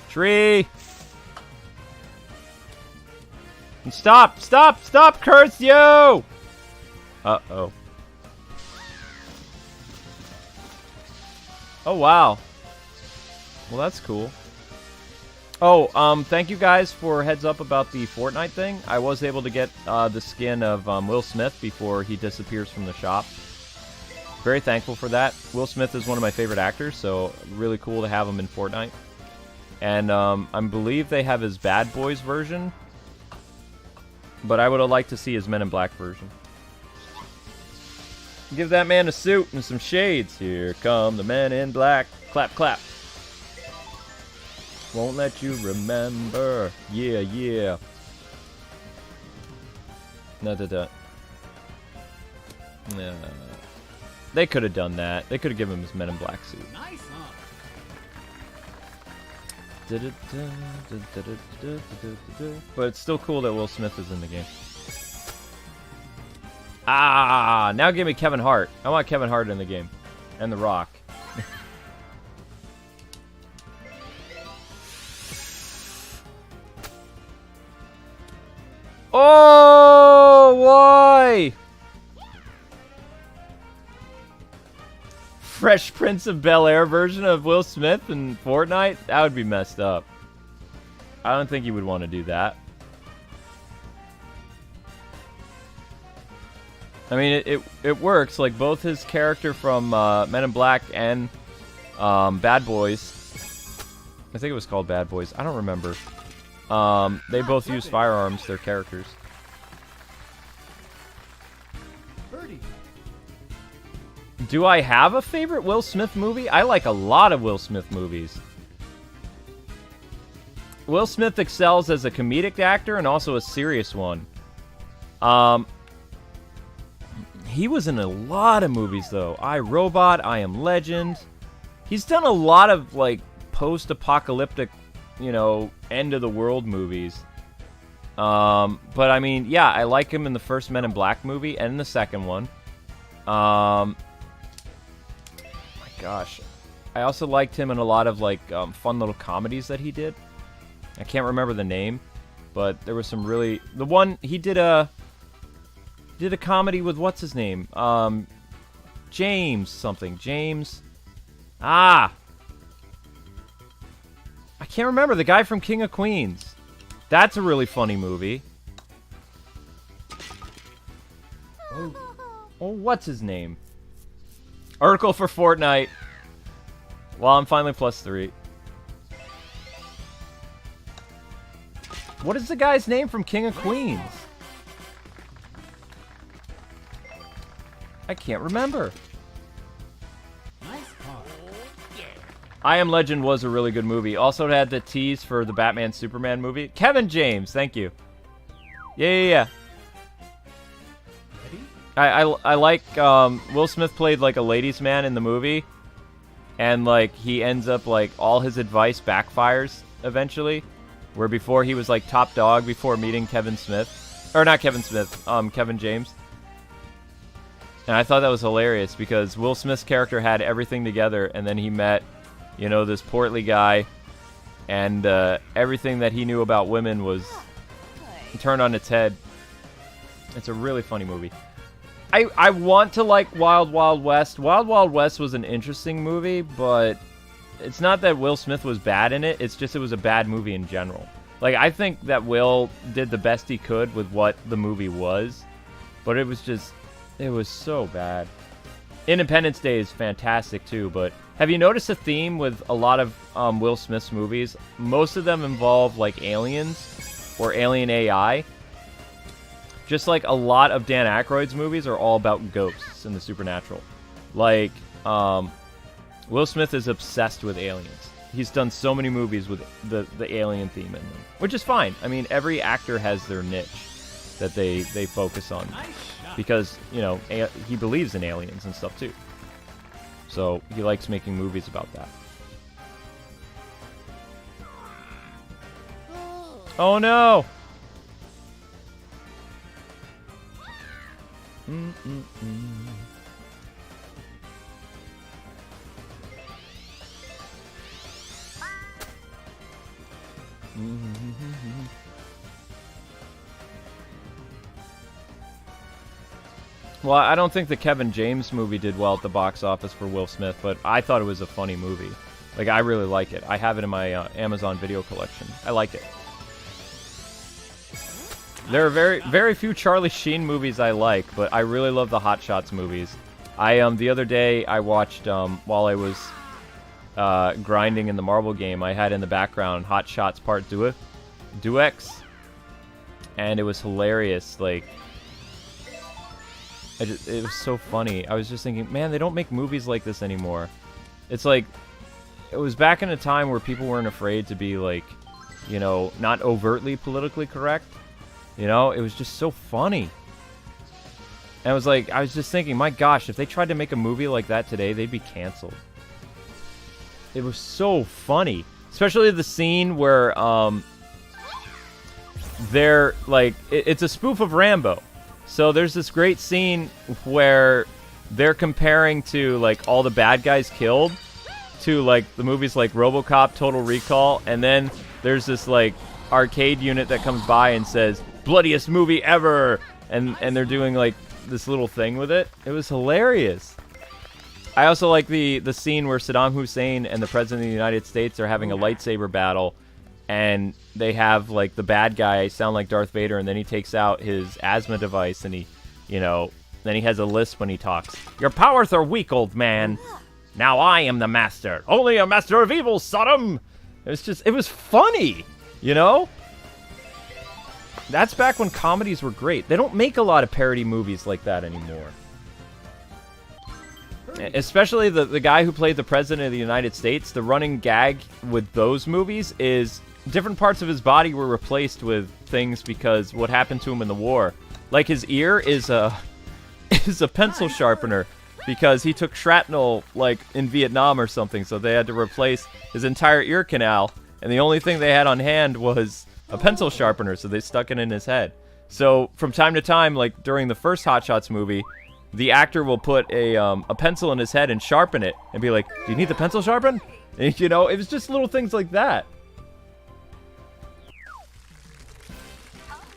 Tree! Stop! Stop! Stop! Curse you! Uh-oh. Oh, wow. Well, that's cool. Oh, thank you guys for heads up about the Fortnite thing. I was able to get the skin of Will Smith before he disappears from the shop. Very thankful for that. Will Smith is one of my favorite actors, so really cool to have him in Fortnite. And I believe they have his Bad Boys version, but I would have liked to see his Men in Black version. Give that man a suit and some shades. Here come the Men in Black. Clap, clap. Won't let you remember. Yeah, yeah. No, no. They could have done that. They could have given him his Men in Black suit. Nice up. But it's still cool that Will Smith is in the game. Ah, now give me Kevin Hart. I want Kevin Hart in the game. And The Rock. Oh, why? Fresh Prince of Bel-Air version of Will Smith in Fortnite? That would be messed up. I don't think he would want to do that. I mean, it works. Like, both his character from Men in Black and Bad Boys. I think it was called Bad Boys. I don't remember. They both use firearms, their characters. Do I have a favorite Will Smith movie? I like a lot of Will Smith movies. Will Smith excels as a comedic actor and also a serious one. He was in a lot of movies, though. I, Robot, I Am Legend. He's done a lot of, like, post-apocalyptic, you know, end-of-the-world movies. But, I mean, yeah, I like him in the first Men in Black movie and the second one. My gosh. I also liked him in a lot of, like, fun little comedies that he did. I can't remember the name, but there was some really... The one, he did a comedy with, what's his name? James something. James... I can't remember. The guy from King of Queens. That's a really funny movie. Oh, what's his name? Urkel for Fortnite. Well, I'm finally +3. What is the guy's name from King of Queens? I can't remember. I Am Legend was a really good movie. Also had the tease for the Batman Superman movie. Kevin James, thank you. Yeah. I like Will Smith played like a ladies' man in the movie, and like he ends up like all his advice backfires eventually. Where before he was like top dog before meeting Kevin Smith, or not Kevin Smith, Kevin James. And I thought that was hilarious because Will Smith's character had everything together, and then he met, you know, this portly guy, and everything that he knew about women was turned on its head. It's a really funny movie. I want to like Wild Wild West. Wild Wild West was an interesting movie, but it's not that Will Smith was bad in it. It's just it was a bad movie in general. Like, I think that Will did the best he could with what the movie was, but it was just, it was so bad. Independence Day is fantastic too, but have you noticed a theme with a lot of Will Smith's movies? Most of them involve like aliens or alien AI. Just like a lot of Dan Aykroyd's movies are all about ghosts and the supernatural. Like, Will Smith is obsessed with aliens. He's done so many movies with the alien theme in them, which is fine. I mean, every actor has their niche that they focus on because, you know, he believes in aliens and stuff too. So he likes making movies about that. Oh no! Well, I don't think the Kevin James movie did well at the box office for Will Smith, but I thought it was a funny movie. Like, I really like it. I have it in my Amazon video collection. I like it. There are very few Charlie Sheen movies I like, but I really love the Hot Shots movies. The other day I watched while I was grinding in the marble game, I had in the background Hot Shots Part 2, and it was hilarious. Like, it was so funny. I was just thinking, man, they don't make movies like this anymore. It's like, it was back in a time where people weren't afraid to be like, you know, not overtly politically correct. You know, it was just so funny. And I was just thinking, my gosh, if they tried to make a movie like that today, they'd be canceled. It was so funny. Especially the scene where, they're, like, it's a spoof of Rambo. So there's this great scene where they're comparing to, like, all the bad guys killed to, like, the movies like RoboCop, Total Recall, and then there's this, like, arcade unit that comes by and says, bloodiest movie ever, and they're doing like this little thing with it. It was hilarious. I also like the scene where Saddam Hussein and the President of the United States are having a lightsaber battle, and they have like the bad guy sound like Darth Vader, and then he takes out his asthma device, and he, you know, then he has a lisp when he talks. Your powers are weak, old man. Now I am the master. Only a master of evil, Saddam. It was funny, you know? That's back when comedies were great. They don't make a lot of parody movies like that anymore. Especially the guy who played the President of the United States, the running gag with those movies is different parts of his body were replaced with things because what happened to him in the war. Like his ear is a pencil sharpener because he took shrapnel like in Vietnam or something, so they had to replace his entire ear canal, and the only thing they had on hand was a pencil sharpener, so they stuck it in his head. So from time to time, like during the first Hot Shots movie, the actor will put a pencil in his head and sharpen it and be like, "Do you need the pencil sharpened?" And, you know, it was just little things like that.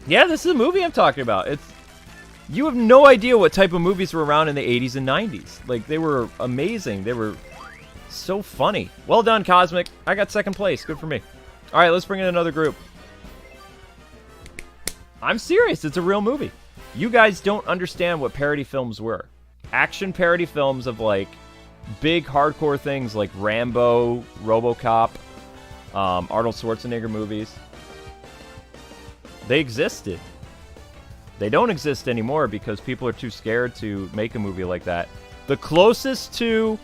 Yeah, this is a movie I'm talking about. You have no idea what type of movies were around in the 80s and 90s. Like, they were amazing. They were so funny. Well done, Cosmic. I got second place. Good for me. All right, let's bring in another group. I'm serious. It's a real movie. You guys don't understand what parody films were. Action parody films of, like, big hardcore things like Rambo, RoboCop, Arnold Schwarzenegger movies. They existed. They don't exist anymore because people are too scared to make a movie like that. The closest to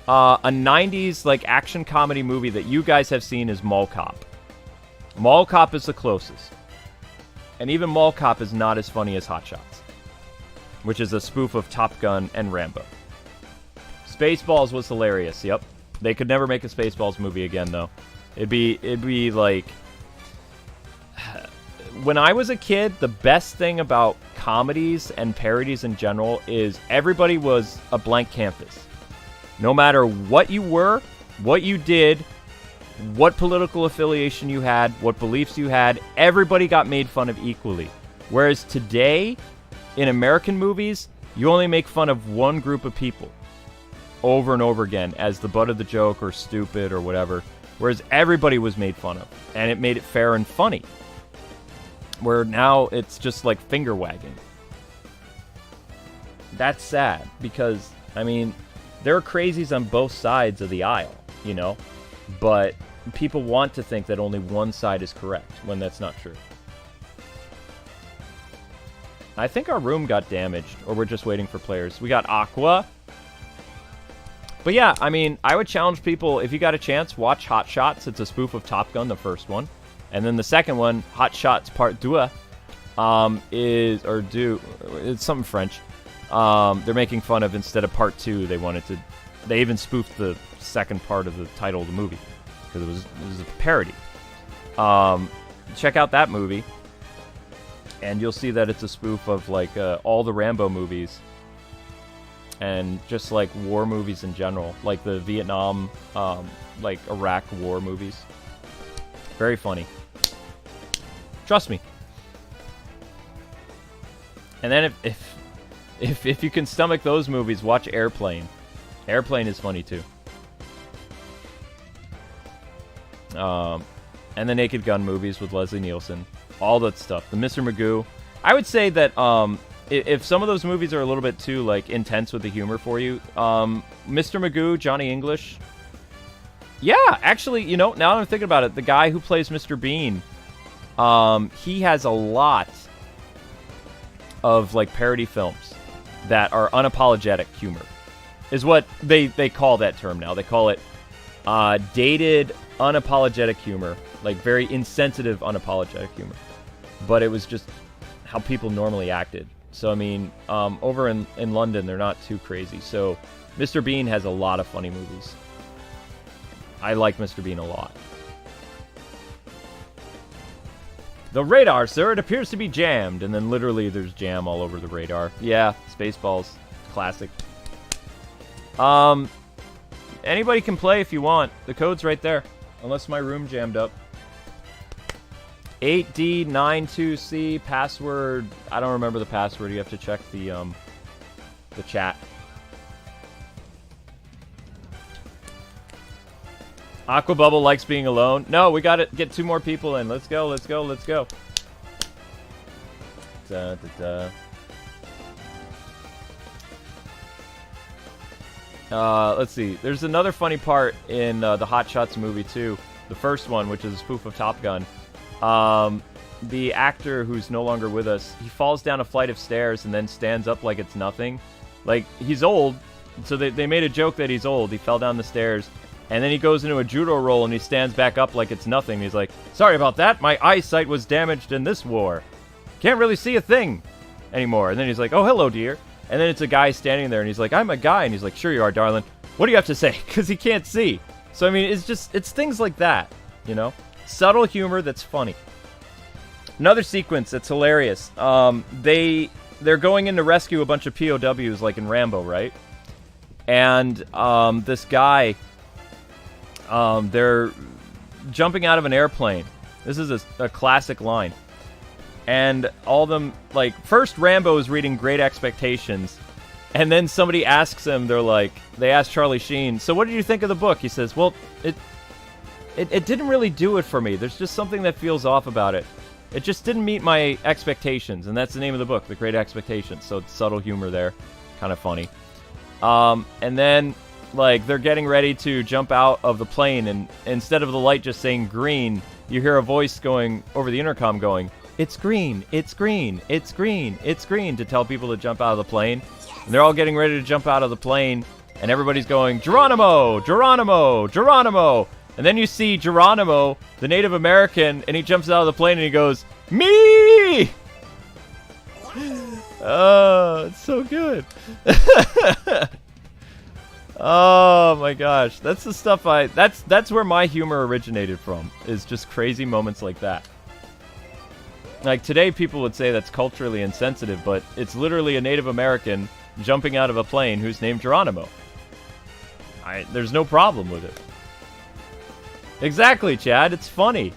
a 90s like action comedy movie that you guys have seen is Mall Cop. Mall Cop is the closest. And even Mall Cop is not as funny as Hot Shots, which is a spoof of Top Gun and Rambo. Spaceballs was hilarious. Yep. They could never make a Spaceballs movie again though. It'd be like, when I was a kid, the best thing about comedies and parodies in general is everybody was a blank canvas. No matter what you were, what you did, what political affiliation you had, what beliefs you had, everybody got made fun of equally. Whereas today, in American movies, you only make fun of one group of people over and over again as the butt of the joke or stupid or whatever. Whereas everybody was made fun of, and it made it fair and funny. Where now it's just like finger wagging. That's sad because, I mean, there are crazies on both sides of the aisle, you know? But people want to think that only one side is correct when that's not true. I think our room got damaged, or we're just waiting for players. We got Aqua. But yeah, I mean, I would challenge people, if you got a chance, watch Hot Shots. It's a spoof of Top Gun, the first one. And then the second one, Hot Shots Part 2, it's something French. They're making fun of, instead of Part 2, they even spoofed the second part of the title of the movie because it was a parody. Check out that movie, and you'll see that it's a spoof of like all the Rambo movies and just like war movies in general, like the Vietnam, like Iraq war movies. Very funny. Trust me. And then if you can stomach those movies, watch Airplane. Airplane is funny too. And the Naked Gun movies with Leslie Nielsen. All that stuff. The Mr. Magoo. I would say that if some of those movies are a little bit too like intense with the humor for you, Mr. Magoo, Johnny English. Yeah, actually, you know, now that I'm thinking about it, the guy who plays Mr. Bean, he has a lot of like parody films that are unapologetic humor, is what they call that term now. They call it dated unapologetic humor, like very insensitive unapologetic humor. But it was just how people normally acted. So I mean, over in London, they're not too crazy. So Mr. Bean has a lot of funny movies. I like Mr. Bean a lot. The radar, sir, it appears to be jammed. And then literally there's jam all over the radar. Yeah, Spaceballs. Classic. Anybody can play if you want. The code's right there. Unless my room jammed up. 8D92C, password. I don't remember the password. You have to check the chat. Aquabubble likes being alone. No, we gotta get 2 more people in. Let's go, let's go, let's go. Da, da, da. Let's see. There's another funny part in the Hot Shots movie, too. The first one, which is a spoof of Top Gun. The actor who's no longer with us, he falls down a flight of stairs and then stands up like it's nothing. Like, he's old, So they made a joke that he's old. He fell down the stairs. And then he goes into a judo roll and he stands back up like it's nothing. He's like, sorry about that. My eyesight was damaged in this war. Can't really see a thing anymore. And then he's like, oh, hello, dear. And then it's a guy standing there and he's like, I'm a guy. And he's like, sure you are, darling. What do you have to say? Because he can't see. So, I mean, it's things like that, you know? Subtle humor that's funny. Another sequence that's hilarious. They're going in to rescue a bunch of POWs like in Rambo, right? And this guy... they're jumping out of an airplane. This is a classic line. And all of them, like, first Rambo is reading Great Expectations, and then somebody asks him, they ask Charlie Sheen, so what did you think of the book? He says, well, it didn't really do it for me. There's just something that feels off about it. It just didn't meet my expectations, and that's the name of the book, The Great Expectations. So it's subtle humor there, kind of funny. And then... like, they're getting ready to jump out of the plane, and instead of the light just saying green, you hear a voice going over the intercom going, it's green, it's green, it's green, it's green, to tell people to jump out of the plane. And they're all getting ready to jump out of the plane, and everybody's going, Geronimo, Geronimo, Geronimo. And then you see Geronimo, the Native American, and he jumps out of the plane and he goes, me! Oh, it's so good. Oh my gosh, that's the stuff that's where my humor originated from, is just crazy moments like that. Like today people would say that's culturally insensitive, but it's literally a Native American jumping out of a plane who's named Geronimo. There's no problem with it. Exactly, Chad, it's funny.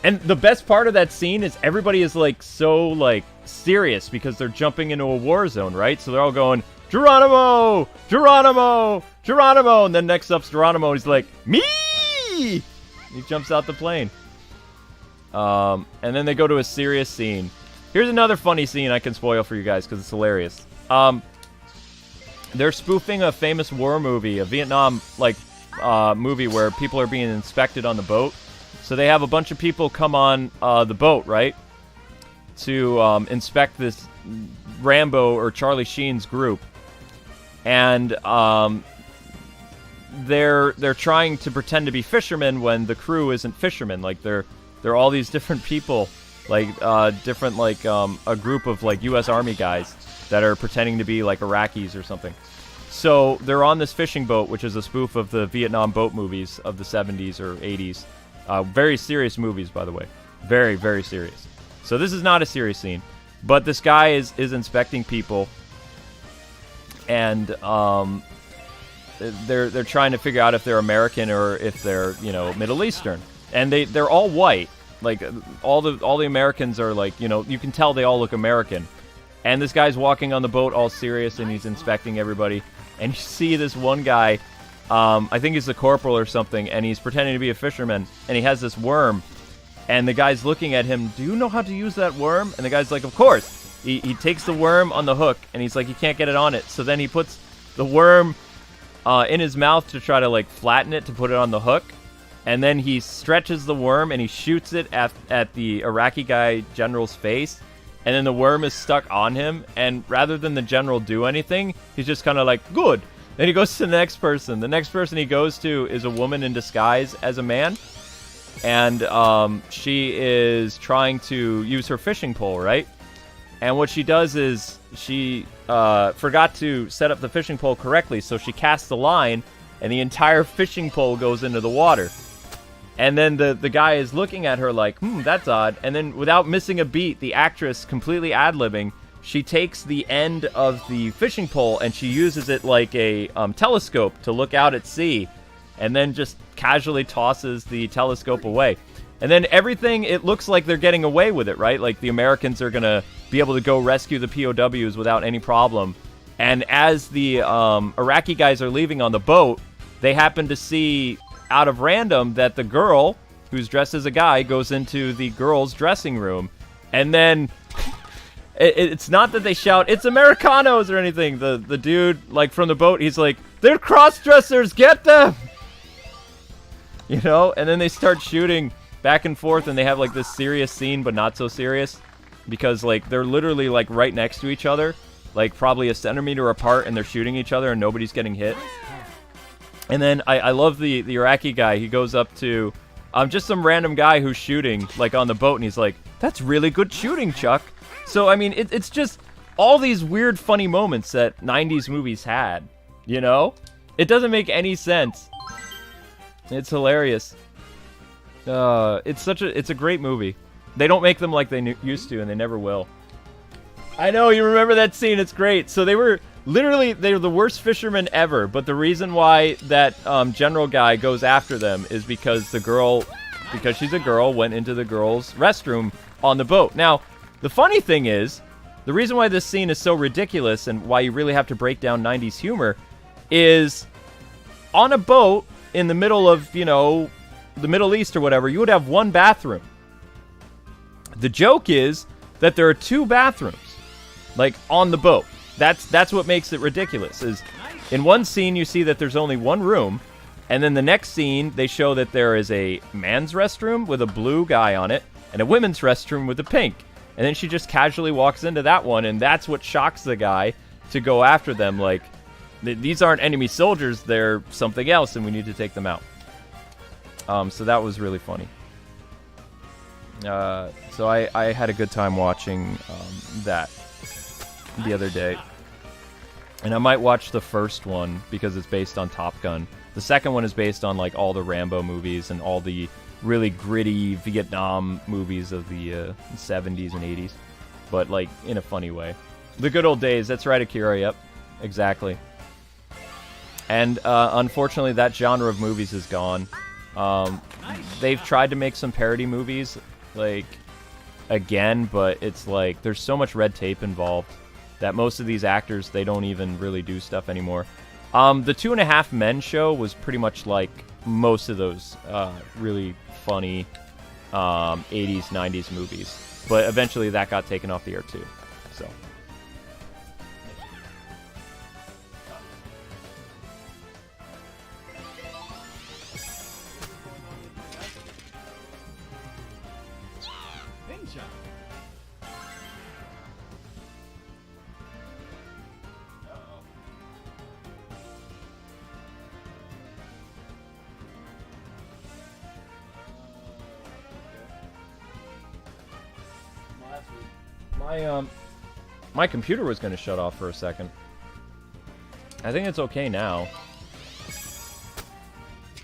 And the best part of that scene is everybody is like so like serious because they're jumping into a war zone, right? So they're all going, Geronimo! Geronimo! Geronimo! And then next up's Geronimo, and he's like, me! He jumps out the plane. And then they go to a serious scene. Here's another funny scene I can spoil for you guys because it's hilarious. They're spoofing a famous war movie, a Vietnam movie where people are being inspected on the boat. So they have a bunch of people come on the boat, right, to inspect this Rambo or Charlie Sheen's group. And they're trying to pretend to be fishermen when the crew isn't fishermen. Like they're all these different people, like different like a group of like U.S. Army guys that are pretending to be like Iraqis or something. So they're on this fishing boat, which is a spoof of the Vietnam boat movies of the 70s or 80s. Very serious movies, by the way. Very, very serious. So this is not a serious scene, but this guy is inspecting people. And they're trying to figure out if they're American or if they're, you know, Middle Eastern. And they're all white. Like all the Americans are like, you know, you can tell they all look American. And this guy's walking on the boat all serious and he's inspecting everybody. And you see this one guy, I think he's the corporal or something, and he's pretending to be a fisherman, and he has this worm. And the guy's looking at him, do you know how to use that worm? And the guy's like, of course. He takes the worm on the hook, and he's like, he can't get it on it. So then he puts the worm in his mouth to try to, like, flatten it to put it on the hook. And then he stretches the worm, and he shoots it at the Iraqi guy general's face. And then the worm is stuck on him. And rather than the general do anything, he's just kind of like, good. Then he goes to the next person. The next person he goes to is a woman in disguise as a man. And she is trying to use her fishing pole, right? And what she does is she forgot to set up the fishing pole correctly, so she casts the line, and the entire fishing pole goes into the water. And then the guy is looking at her like, that's odd. And then without missing a beat, the actress, completely ad-libbing, she takes the end of the fishing pole and she uses it like a telescope to look out at sea, and then just casually tosses the telescope away. And then everything, it looks like they're getting away with it, right? Like the Americans are going to be able to go rescue the POWs without any problem. And as the Iraqi guys are leaving on the boat, they happen to see out of random that the girl, who's dressed as a guy, goes into the girls' dressing room. And then it's not that they shout, it's Americanos or anything. The dude, like from the boat, he's like, they're cross-dressers, get them! You know? And then they start shooting back and forth, and they have like this serious scene, but not so serious, because like they're literally like right next to each other. like probably a centimeter apart, and they're shooting each other and nobody's getting hit. And then I love the Iraqi guy. He goes up to just some random guy who's shooting like on the boat, and he's like, "That's really good shooting, Chuck." So I mean, it's just all these weird, funny moments that '90s movies had. You know, it doesn't make any sense. It's hilarious. It's a great movie. They don't make them like they used to, and they never will. I know, you remember that scene. It's great. So they were the worst fishermen ever, but the reason why that general guy goes after them is because because she's a girl, went into the girls' restroom on the boat. Now, the funny thing is, the reason why this scene is so ridiculous and why you really have to break down 90s humor is on a boat in the middle of, you know, the Middle East or whatever, you would have one bathroom. The joke is that there are two bathrooms, like, on the boat. That's what makes it ridiculous, is in one scene you see that there's only one room, and then the next scene they show that there is a man's restroom with a blue guy on it, and a women's restroom with a pink. And then she just casually walks into that one, and that's what shocks the guy to go after them, like, these aren't enemy soldiers, they're something else, and we need to take them out. So that was really funny. So I had a good time watching that the other day. And I might watch the first one because it's based on Top Gun. The second one is based on like all the Rambo movies and all the really gritty Vietnam movies of the 70s and 80s. But like in a funny way. The good old days, that's right, Akira, yep. Exactly. And unfortunately that genre of movies is gone. They've tried to make some parody movies, like, again, but it's like, there's so much red tape involved that most of these actors, they don't even really do stuff anymore. The 2.5 Men show was pretty much like most of those really funny 80s, 90s movies. But eventually that got taken off the air too, so. My computer was going to shut off for a second. I think it's okay now.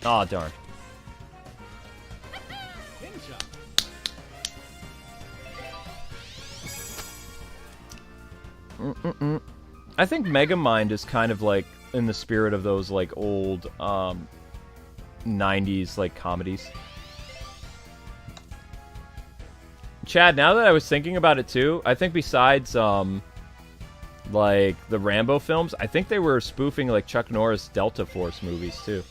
Aw, darn. I think Megamind is kind of like in the spirit of those like old 90s like comedies. Chad, now that I was thinking about it too, I think besides like the Rambo films, I think they were spoofing like Chuck Norris Delta Force movies too.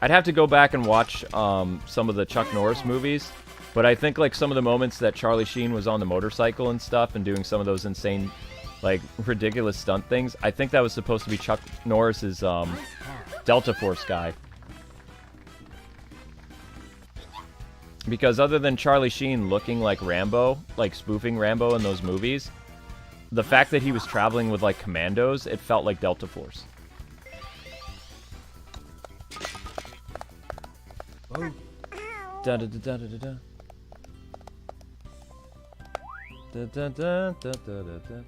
I'd have to go back and watch some of the Chuck Norris movies, but I think like some of the moments that Charlie Sheen was on the motorcycle and stuff and doing some of those insane, like ridiculous stunt things, I think that was supposed to be Chuck Norris's Delta Force guy. Because other than Charlie Sheen looking like Rambo, like spoofing Rambo in those movies, the fact that he was traveling with like commandos, it felt like Delta Force. Oh. Da da da da da da. Da da da da da da.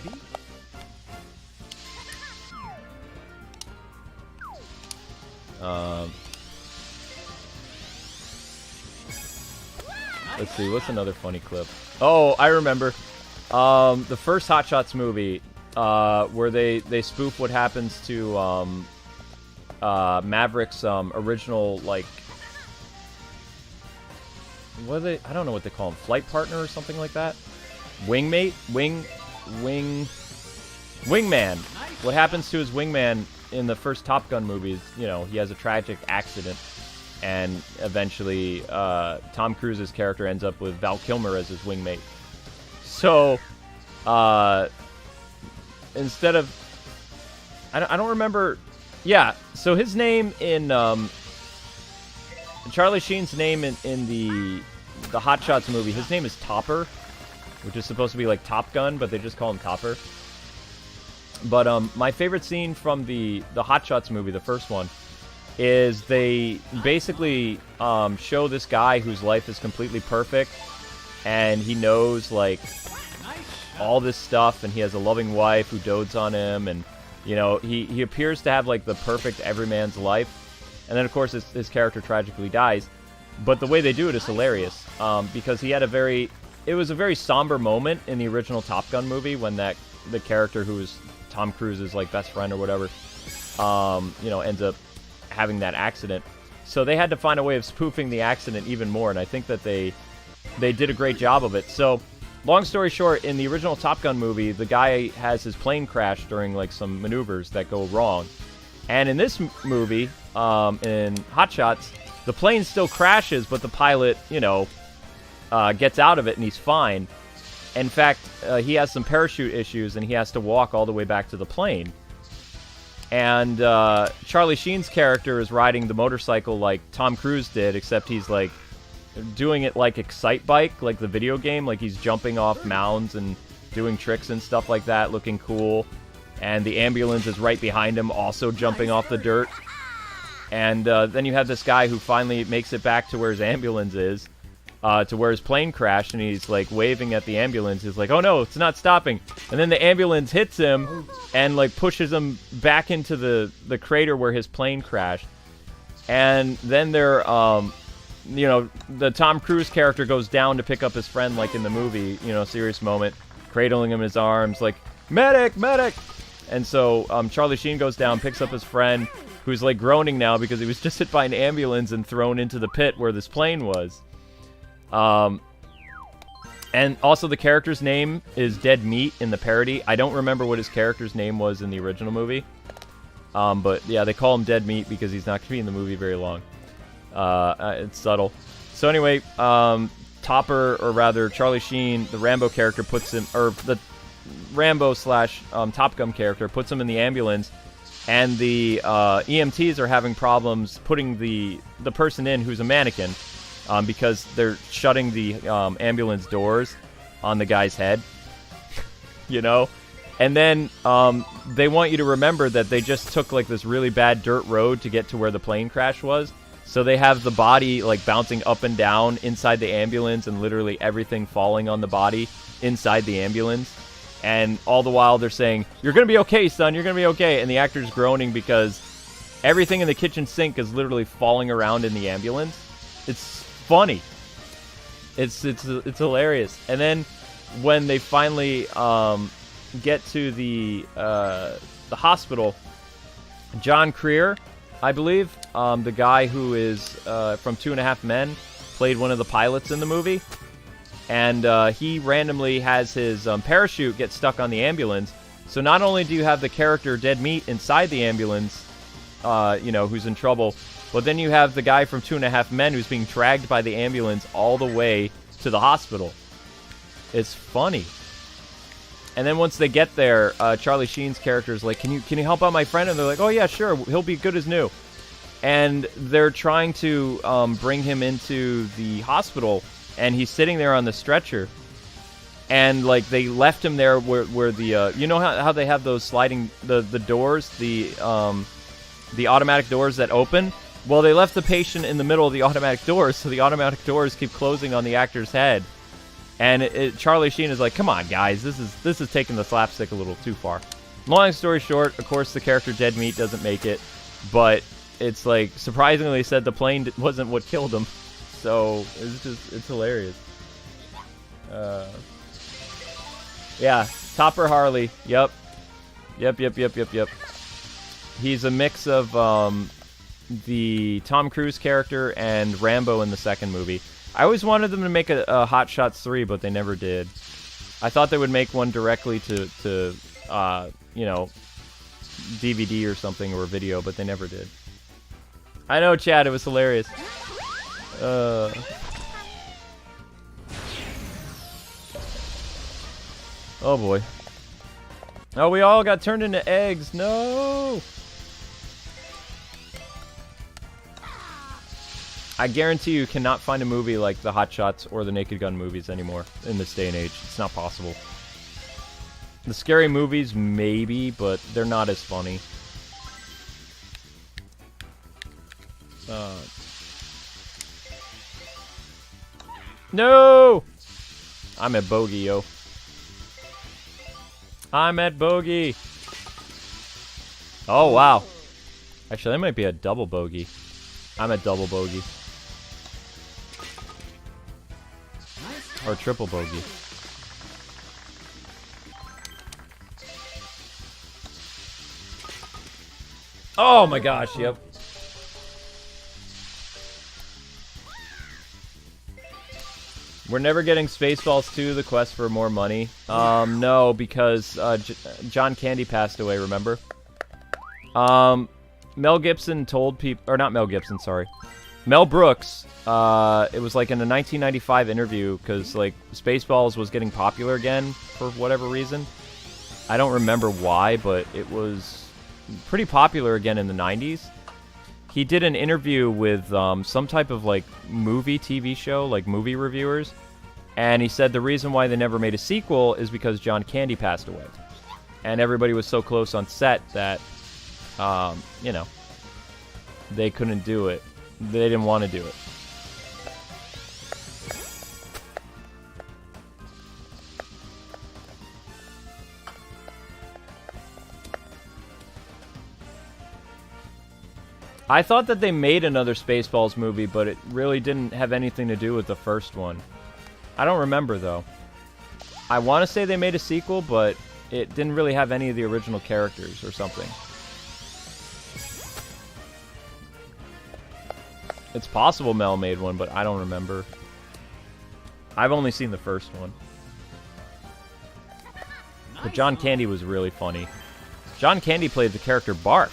Ready? Let's see, what's another funny clip? Oh, I remember. The first Hot Shots movie, where they spoof what happens to Maverick's original, like, what are they? I don't know what they call him. Flight partner or something like that? Wingmate? Wingman. What happens to his wingman in the first Top Gun movies? You know, he has a tragic accident, and eventually Tom Cruise's character ends up with Val Kilmer as his wingmate. So, instead of... I don't remember... Yeah, so his name in... Charlie Sheen's name in the the Hot Shots movie, his name is Topper, which is supposed to be like Top Gun, but they just call him Topper. But my favorite scene from the Hot Shots movie, the first one, is they basically show this guy whose life is completely perfect, and he knows like all this stuff, and he has a loving wife who dotes on him, and you know he appears to have like the perfect everyman's life, and then of course his character tragically dies. But the way they do it is hilarious, because he had it was a very somber moment in the original Top Gun movie when the character who was Tom Cruise's like best friend or whatever, you know, ends up having that accident. So they had to find a way of spoofing the accident even more, and I think that they did a great job of it. So, long story short, in the original Top Gun movie, the guy has his plane crash during like some maneuvers that go wrong. And in this movie, in Hot Shots, the plane still crashes, but the pilot, you know, gets out of it and he's fine. In fact, he has some parachute issues and he has to walk all the way back to the plane. And Charlie Sheen's character is riding the motorcycle like Tom Cruise did, except he's like doing it like Excite Bike, like the video game, like he's jumping off mounds and doing tricks and stuff like that, looking cool. And the ambulance is right behind him, also jumping off the dirt. And then you have this guy who finally makes it back to where his ambulance is, to where his plane crashed, and he's like waving at the ambulance. He's like, "Oh no, it's not stopping!" And then the ambulance hits him and like pushes him back into the crater where his plane crashed. And then they're, you know, the Tom Cruise character goes down to pick up his friend, like in the movie, you know, serious moment, cradling him in his arms, like medic, medic. And so Charlie Sheen goes down, picks up his friend, who's like groaning now because he was just hit by an ambulance and thrown into the pit where this plane was. And also the character's name is Dead Meat in the parody. I don't remember what his character's name was in the original movie. But yeah, they call him Dead Meat because he's not going to be in the movie very long. It's subtle. So anyway, Topper, or rather Charlie Sheen, the Rambo character, puts him, or the Rambo slash Top Gun character puts him in the ambulance, and the EMTs are having problems putting the person in who's a mannequin, because they're shutting the ambulance doors on the guy's head, you know? And then they want you to remember that they just took like this really bad dirt road to get to where the plane crash was. So they have the body like bouncing up and down inside the ambulance, and literally everything falling on the body inside the ambulance. And all the while they're saying, "You're going to be okay, son, you're going to be okay." And the actor's groaning because everything in the kitchen sink is literally falling around in the ambulance. It's funny. It's hilarious. And then when they finally get to the hospital, John Creer, I believe, the guy who is from 2.5 Men, played one of the pilots in the movie. And he randomly has his parachute get stuck on the ambulance. So not only do you have the character Dead Meat inside the ambulance, you know, who's in trouble, but then you have the guy from 2.5 Men who's being dragged by the ambulance all the way to the hospital. It's funny. And then once they get there, Charlie Sheen's character is like, can you help out my friend? And they're like, "Oh yeah, sure, he'll be good as new." And they're trying to bring him into the hospital, and he's sitting there on the stretcher. And like they left him there where the you know how they have those sliding the doors, the automatic doors that open. Well, they left the patient in the middle of the automatic doors, so the automatic doors keep closing on the actor's head. And Charlie Sheen is like, "Come on, guys, this is taking the slapstick a little too far." Long story short, of course, the character Dead Meat doesn't make it, but it's like surprisingly said the plane wasn't what killed him, so it's hilarious. Yeah, Topper Harley. Yep. He's a mix of the Tom Cruise character and Rambo in the second movie. I always wanted them to make a Hot Shots 3, but they never did. I thought they would make one directly to you know, DVD or something, or video, but they never did. I know, Chad, it was hilarious. Oh boy. Oh, we all got turned into eggs. No! I guarantee you cannot find a movie like the Hot Shots or the Naked Gun movies anymore in this day and age. It's not possible. The scary movies, maybe, but they're not as funny. No! I'm at bogey, yo. I'm at bogey. Oh, wow. Actually, that might be a double bogey. I'm at double bogey. Or triple bogey. Oh my gosh, yep. We're never getting Spaceballs 2, The Quest for More Money. No, because John Candy passed away, remember? Mel Gibson told people, or not Mel Gibson, sorry. Mel Brooks, it was like in a 1995 interview, because like Spaceballs was getting popular again for whatever reason. I don't remember why, but it was pretty popular again in the 90s. He did an interview with some type of like movie TV show, like movie reviewers, and he said the reason why they never made a sequel is because John Candy passed away, and everybody was so close on set that you know, they couldn't do it. They didn't want to do it. I thought that they made another Spaceballs movie, but it really didn't have anything to do with the first one. I don't remember, though. I want to say they made a sequel, but it didn't really have any of the original characters or something. It's possible Mel made one, but I don't remember. I've only seen the first one. But John Candy was really funny. John Candy played the character Bart.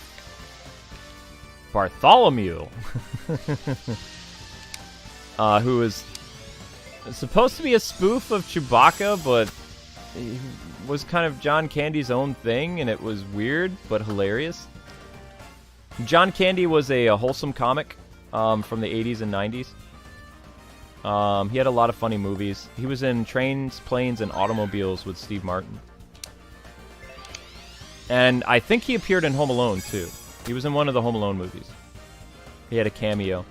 Bartholomew. Who is supposed to be a spoof of Chewbacca, but he was kind of John Candy's own thing, and it was weird, but hilarious. John Candy was a wholesome comic from the 80s and 90s. He had a lot of funny movies. He was in Trains, Planes, and Automobiles with Steve Martin. And I think he appeared in Home Alone, too. He was in one of the Home Alone movies. He had a cameo.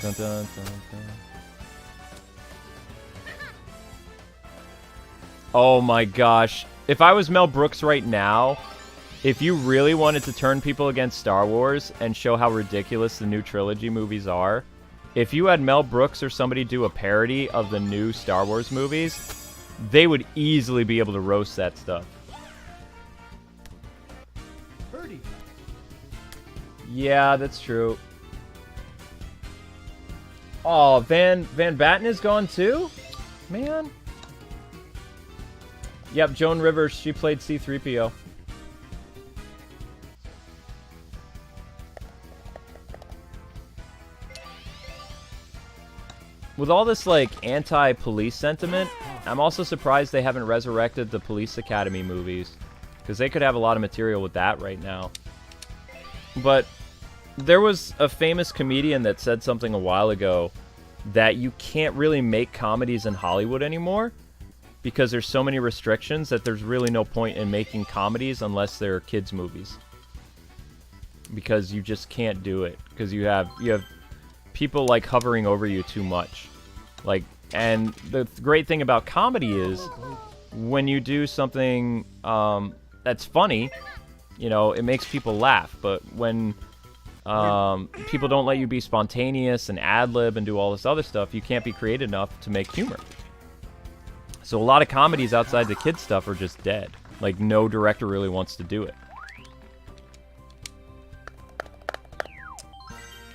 Dun, dun, dun, dun. Oh my gosh. If I was Mel Brooks right now, if you really wanted to turn people against Star Wars and show how ridiculous the new trilogy movies are, if you had Mel Brooks or somebody do a parody of the new Star Wars movies, they would easily be able to roast that stuff. Birdie. Yeah, that's true. Oh, Van Batten is gone too? Man. Yep, Joan Rivers, she played C-3PO. With all this, like, anti-police sentiment, I'm also surprised they haven't resurrected the Police Academy movies. Because they could have a lot of material with that right now. But there was a famous comedian that said something a while ago that you can't really make comedies in Hollywood anymore because there's so many restrictions that there's really no point in making comedies unless they're kids' movies. Because you just can't do it. Because you have people like hovering over you too much. Like, and the great thing about comedy is when you do something that's funny, you know, it makes people laugh. But when people don't let you be spontaneous and ad-lib and do all this other stuff, you can't be creative enough to make humor. So a lot of comedies outside the kids stuff are just dead. Like, no director really wants to do it.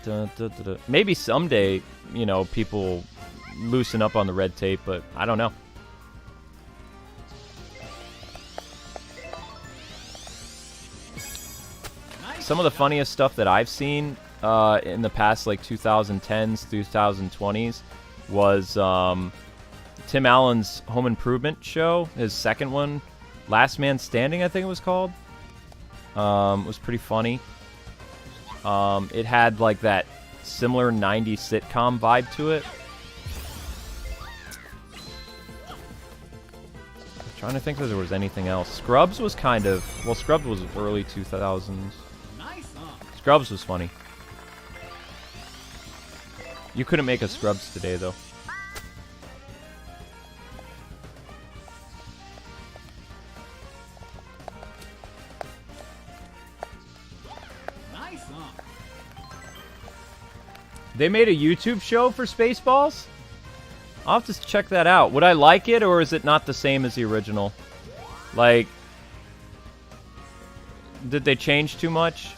Dun, dun, dun, dun. Maybe someday, you know, people loosen up on the red tape, but I don't know. Some of the funniest stuff that I've seen in the past, like 2010s, 2020s, was Tim Allen's Home Improvement show, his second one, Last Man Standing, I think it was called. It was pretty funny. It had like that similar 90s sitcom vibe to it. I'm trying to think if there was anything else. Scrubs was kind of... Well, Scrubs was early 2000s. Scrubs was funny. You couldn't make a Scrubs today, though. They made a YouTube show for Spaceballs? I'll have to check that out. Would I like it, or is it not the same as the original? Like, did they change too much?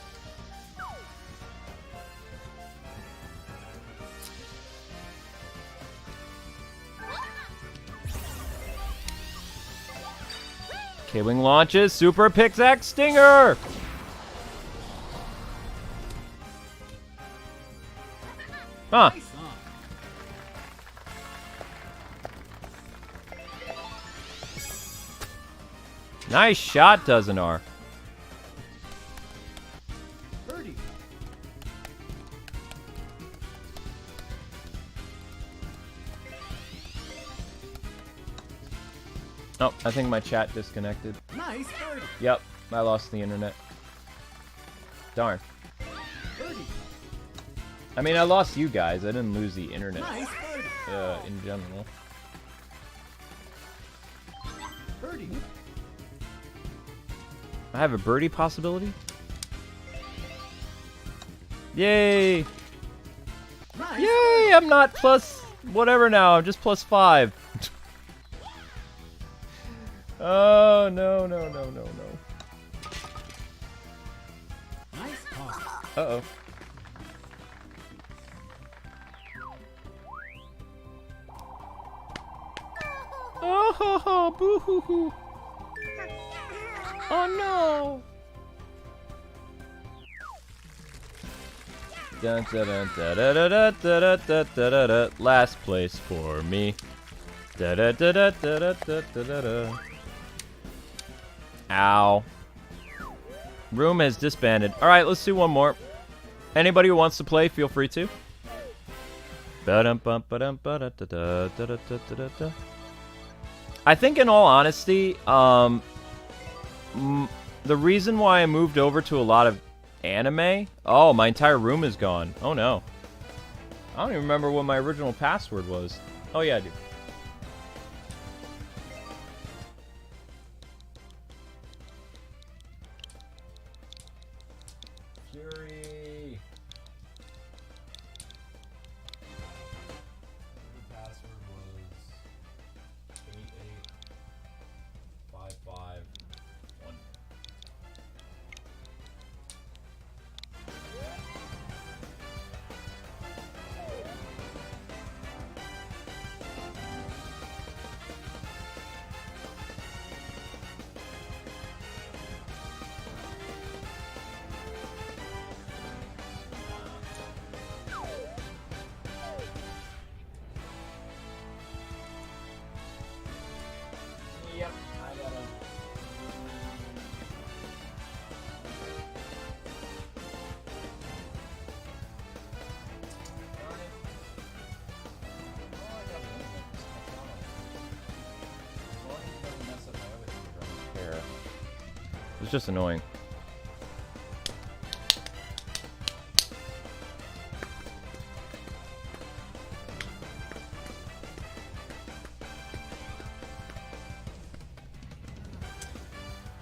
K-Wing launches, Super Pickaxe Stinger! Huh. Nice shot, Dozenar. Oh, I think my chat disconnected. Nice birdie. Yep, I lost the internet. Darn. Birdie. I mean, I lost you guys. I didn't lose the internet Nice birdie. in general. Birdie. I have a birdie possibility? Yay! Nice. Yay! I'm not plus whatever now. I'm just plus 5. Oh, no, no, no, no, no. Nice call. Uh-oh. Oh, boo-hoo-hoo. Oh, no. Dun, dun, dun, dun, dun, dun, dun, dun, dun, dun, dun. Last place for me. Da, da, da, da, da, da, da, da, da. Ow. Room has disbanded. Alright, let's do one more. Anybody who wants to play, feel free to. I think, in all honesty, the reason why I moved over to a lot of anime... Oh, my entire room is gone. Oh, no. I don't even remember what my original password was. Oh, yeah, I do. Fury. The password was 88551. Yep, I got him. It's just annoying.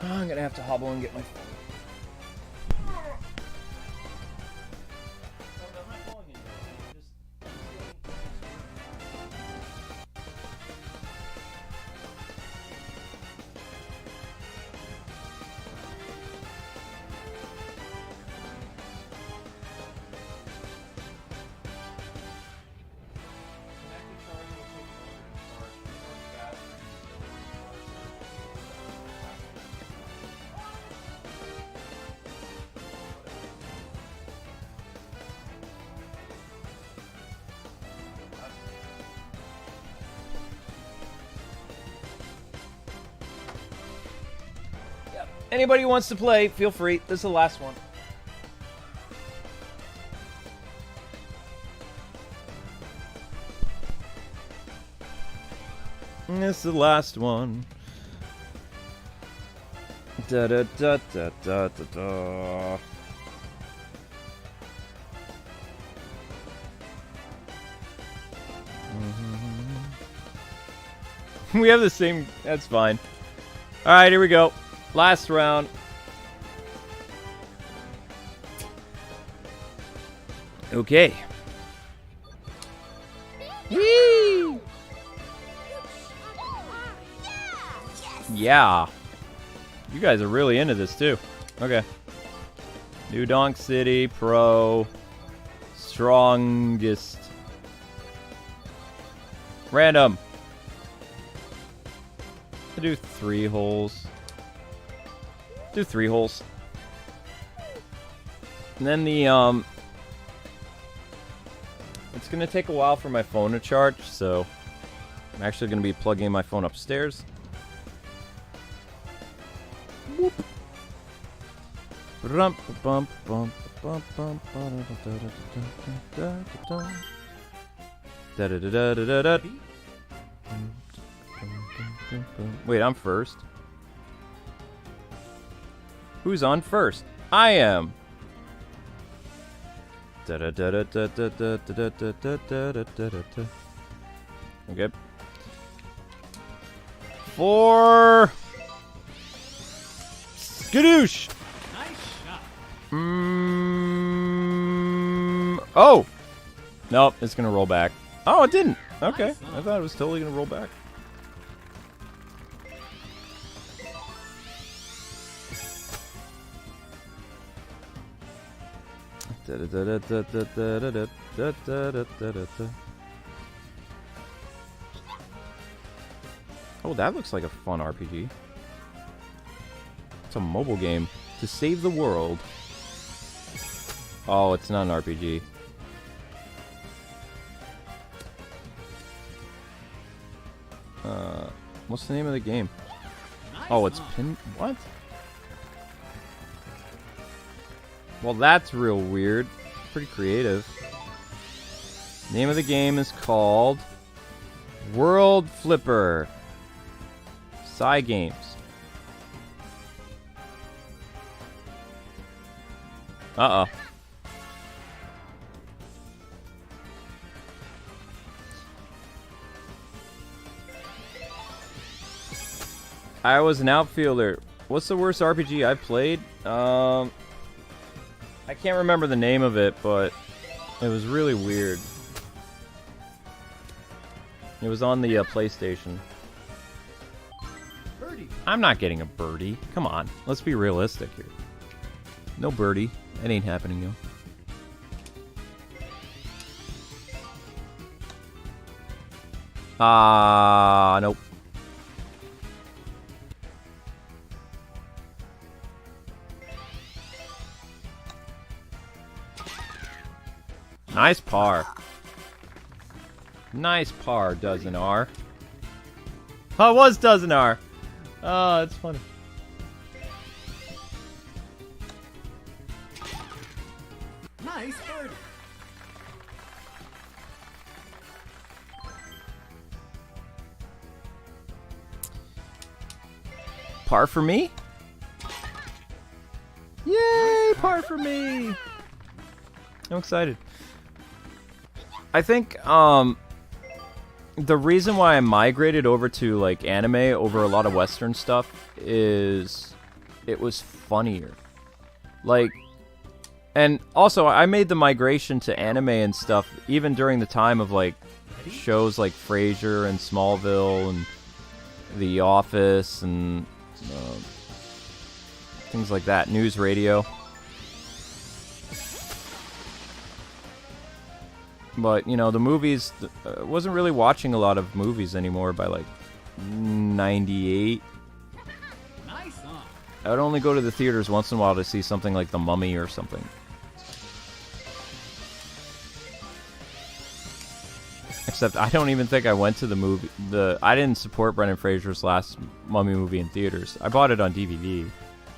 I'm gonna have to hobble and get my phone. Anybody who wants to play, feel free. This is the last one. This is the last one. Da da da da da da da. We have the same. That's fine. All right, here we go. Last round. Okay. Whee! Yeah. You guys are really into this too. Okay. New Donk City Pro. Strongest. Random. I'll do 3 holes. Do 3 holes. And then the it's gonna take a while for my phone to charge, so I'm actually gonna be plugging my phone upstairs. Whoop. Bump bump bump bump bump da da da da da da da. Wait, I'm first. Who's on first? I am. Okay. 4. Skadoosh. Nice shot. Oh. Nope, it's gonna roll back. Oh, it didn't. Okay, Nice. I thought it was totally gonna roll back. Oh, that looks like a fun RPG. It's a mobile game. To save the world. Oh, it's not an RPG. What's the name of the game? Nice Oh, it's one. Pin... What? Well, that's real weird. Pretty creative. Name of the game is called World Flipper. Psy Games. Uh-oh. I was an outfielder. What's the worst RPG I've played? I can't remember the name of it, but it was really weird. It was on the PlayStation. Birdie. I'm not getting a birdie. Come on. Let's be realistic here. No birdie. That ain't happening, yo. Nope. Nice par. Nice par, dozen R. Oh, it was dozen R. Oh, that's funny. Nice birdie. Par for me? Yay, par for me. I'm excited. I think the reason why I migrated over to like anime over a lot of Western stuff is it was funnier. Like, and also I made the migration to anime and stuff even during the time of like shows like Frasier and Smallville and The Office and things like that. News radio. But, you know, the movies, wasn't really watching a lot of movies anymore by, like, 98. Nice on. I would only go to the theaters once in a while to see something like The Mummy or something. Except I don't even think I went to the movie. I didn't support Brendan Fraser's last Mummy movie in theaters. I bought it on DVD.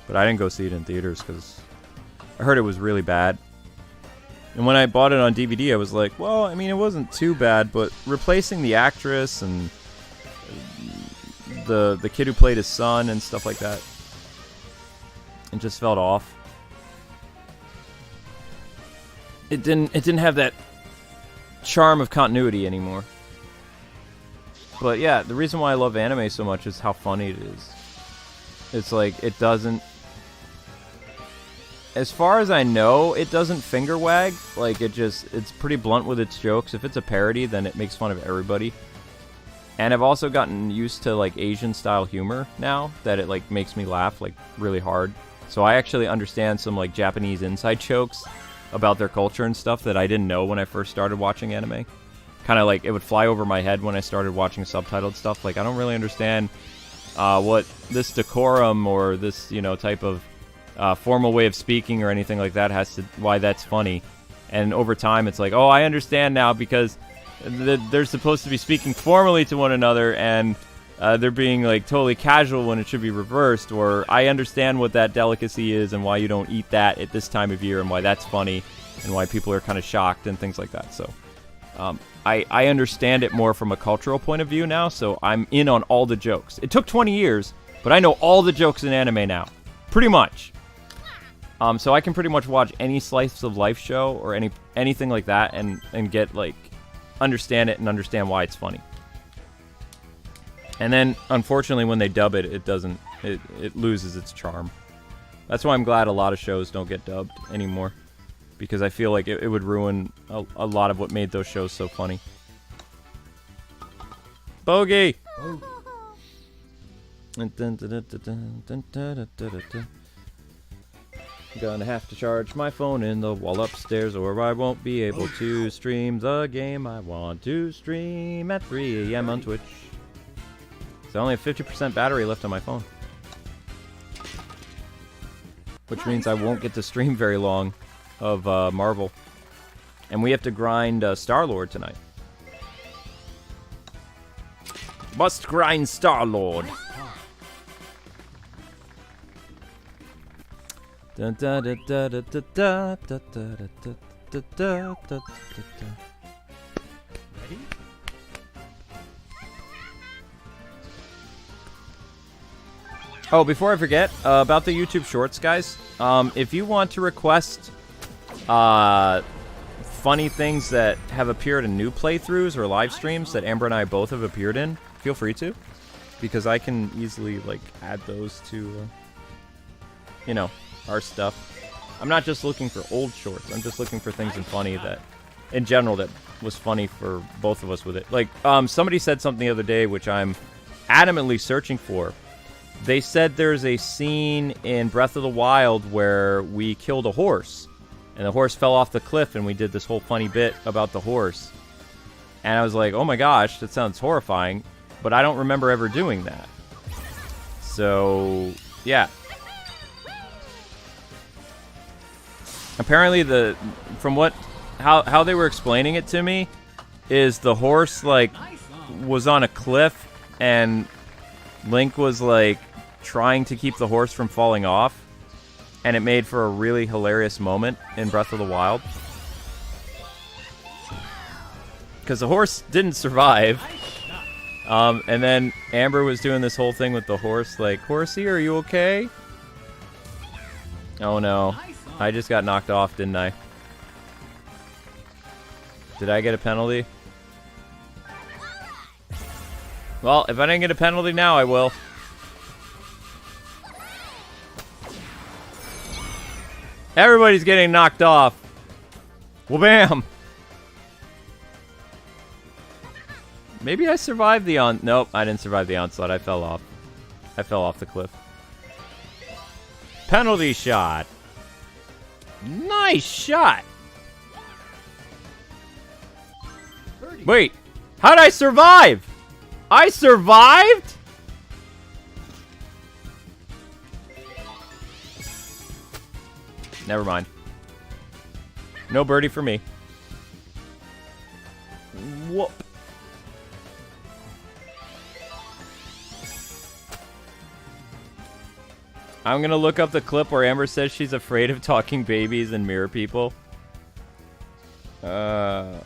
But I didn't go see it in theaters because I heard it was really bad. And when I bought it on DVD, I was like, well, I mean, it wasn't too bad, but replacing the actress and the kid who played his son and stuff like that, it just felt off. It didn't have that charm of continuity anymore. But yeah, the reason why I love anime so much is how funny it is. It's like, it doesn't... As far as I know, it doesn't finger wag. Like, it's pretty blunt with its jokes. If it's a parody, then it makes fun of everybody. And I've also gotten used to, like, Asian-style humor now, that it, like, makes me laugh, like, really hard. So I actually understand some, like, Japanese inside jokes about their culture and stuff that I didn't know when I first started watching anime. Kind of like, it would fly over my head when I started watching subtitled stuff. Like, I don't really understand what this decorum or this, you know, type of formal way of speaking or anything like that why that's funny. And over time, it's like, oh, I understand now because they're supposed to be speaking formally to one another and they're being, like, totally casual when it should be reversed. Or I understand what that delicacy is and why you don't eat that at this time of year and why that's funny and why people are kind of shocked and things like that. So I understand it more from a cultural point of view now, so I'm in on all the jokes. It took 20 years, but I know all the jokes in anime now. Pretty much. So I can pretty much watch any slice of life show or anything like that and get, like, understand it and understand why it's funny. And then, unfortunately, when they dub it, it loses its charm. That's why I'm glad a lot of shows don't get dubbed anymore. Because I feel like it would ruin a lot of what made those shows so funny. Bogey! Gonna have to charge my phone in the wall upstairs or I won't be able to stream the game I want to stream at 3 a.m. on Twitch. So I only have 50% battery left on my phone. Which means I won't get to stream very long of Marvel. And we have to grind Star-Lord tonight. Must grind Star-Lord. Ready? Oh, before I forget, about the YouTube Shorts, guys. If you want to request funny things that have appeared in new playthroughs or live streams that Amber and I both have appeared in, feel free to. Because I can easily, like, add those to, you know, our stuff. I'm not just looking for old shorts. I'm just looking for things in funny that, in general, that was funny for both of us with it. Like, somebody said something the other day, which I'm adamantly searching for. They said there's a scene in Breath of the Wild where we killed a horse. And the horse fell off the cliff, and we did this whole funny bit about the horse. And I was like, oh my gosh, that sounds horrifying. But I don't remember ever doing that. So, yeah. Apparently, how they were explaining it to me is the horse, like, was on a cliff, and Link was, like, trying to keep the horse from falling off. And it made for a really hilarious moment in Breath of the Wild. Because the horse didn't survive. And then Amber was doing this whole thing with the horse, like, horsey, are you okay? Oh no. I just got knocked off, didn't I? Did I get a penalty? Well, if I didn't get a penalty now, I will. Everybody's getting knocked off. Well, bam. Maybe I survived the Nope, I didn't survive the onslaught. I fell off. I fell off the cliff. Penalty shot. Nice shot. Wait, how'd I survive? I survived? Never mind. No birdie for me. Whoop. I'm gonna look up the clip where Amber says she's afraid of talking babies and mirror people. Oh,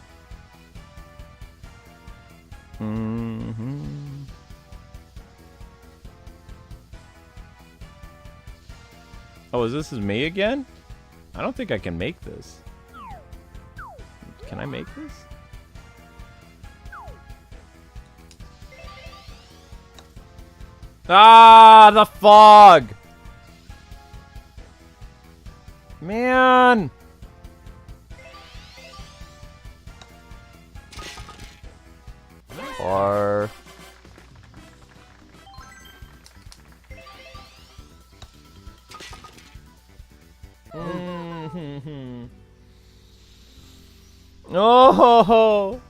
this is me again? I don't think I can make this. Can I make this? Ah, the fog! Man! Or... Oh!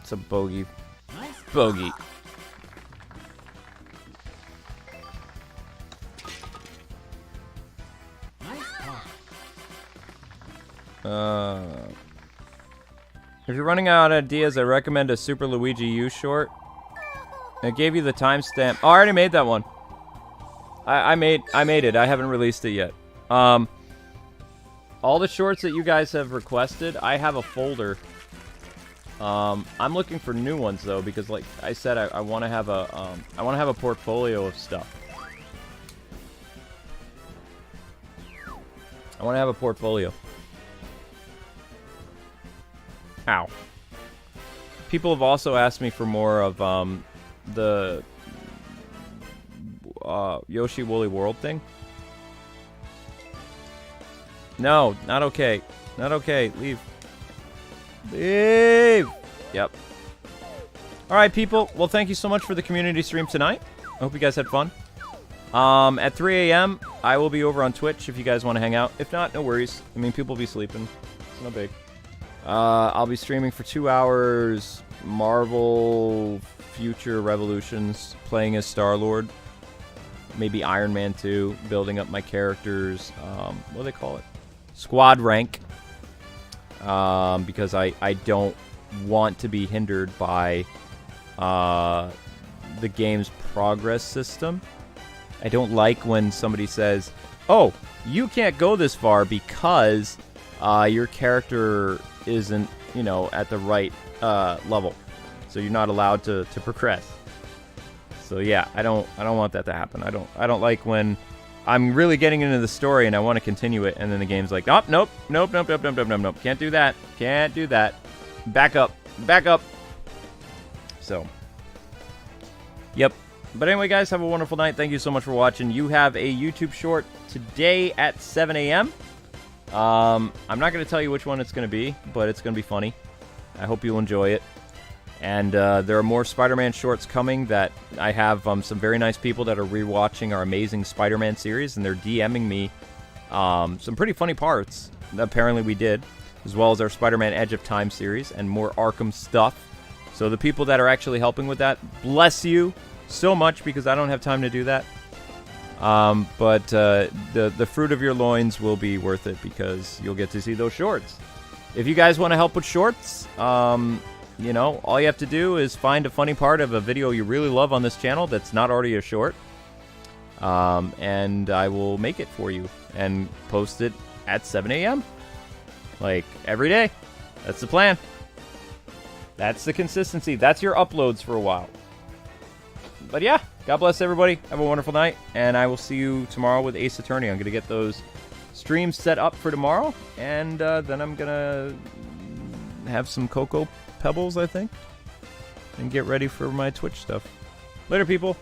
It's a bogey. Nice. Bogey. Nice car. If you're running out of ideas, I recommend a Super Luigi U short. I gave you the timestamp. Oh, I already made that one. I made it. I haven't released it yet. All the shorts that you guys have requested, I have a folder. I'm looking for new ones though, because like I said, I want to have a portfolio of stuff. I want to have a portfolio. Ow. People have also asked me for more of the Yoshi Woolly World thing. No, not okay. Not okay. Leave. Leave! Yep. Alright, people. Well, thank you so much for the community stream tonight. I hope you guys had fun. At 3 a.m., I will be over on Twitch if you guys want to hang out. If not, no worries. I mean, people will be sleeping. It's no big. I'll be streaming for 2 hours. Marvel Future Revolutions, playing as Star-Lord. Maybe Iron Man 2, building up my characters. What do they call it? Squad rank. Because I don't want to be hindered by the game's progress system. I don't like when somebody says, oh, you can't go this far because your character isn't, you know, at the right level. So you're not allowed to progress. So yeah, I don't want that to happen. I don't like when I'm really getting into the story and I want to continue it, and then the game's like, oh, nope. Can't do that. Can't do that. Back up. Back up. So, yep. But anyway, guys, have a wonderful night. Thank you so much for watching. You have a YouTube short today at 7 a.m. I'm not going to tell you which one it's going to be, but it's going to be funny. I hope you'll enjoy it. And there are more Spider-Man shorts coming that I have some very nice people that are rewatching our amazing Spider-Man series, and they're DMing me some pretty funny parts that apparently we did, as well as our Spider-Man Edge of Time series and more Arkham stuff. So the people that are actually helping with that, bless you so much, because I don't have time to do that. But the fruit of your loins will be worth it, because you'll get to see those shorts. If you guys want to help with shorts, you know, all you have to do is find a funny part of a video you really love on this channel that's not already a short, and I will make it for you and post it at 7 a.m. like every day. That's the plan. That's the consistency. That's your uploads for a while. But yeah, God bless everybody. Have a wonderful night, and I will see you tomorrow with Ace Attorney. I'm going to get those streams set up for tomorrow, and then I'm going to have some Cocoa Pebbles, I think, and get ready for my Twitch stuff. Later, people.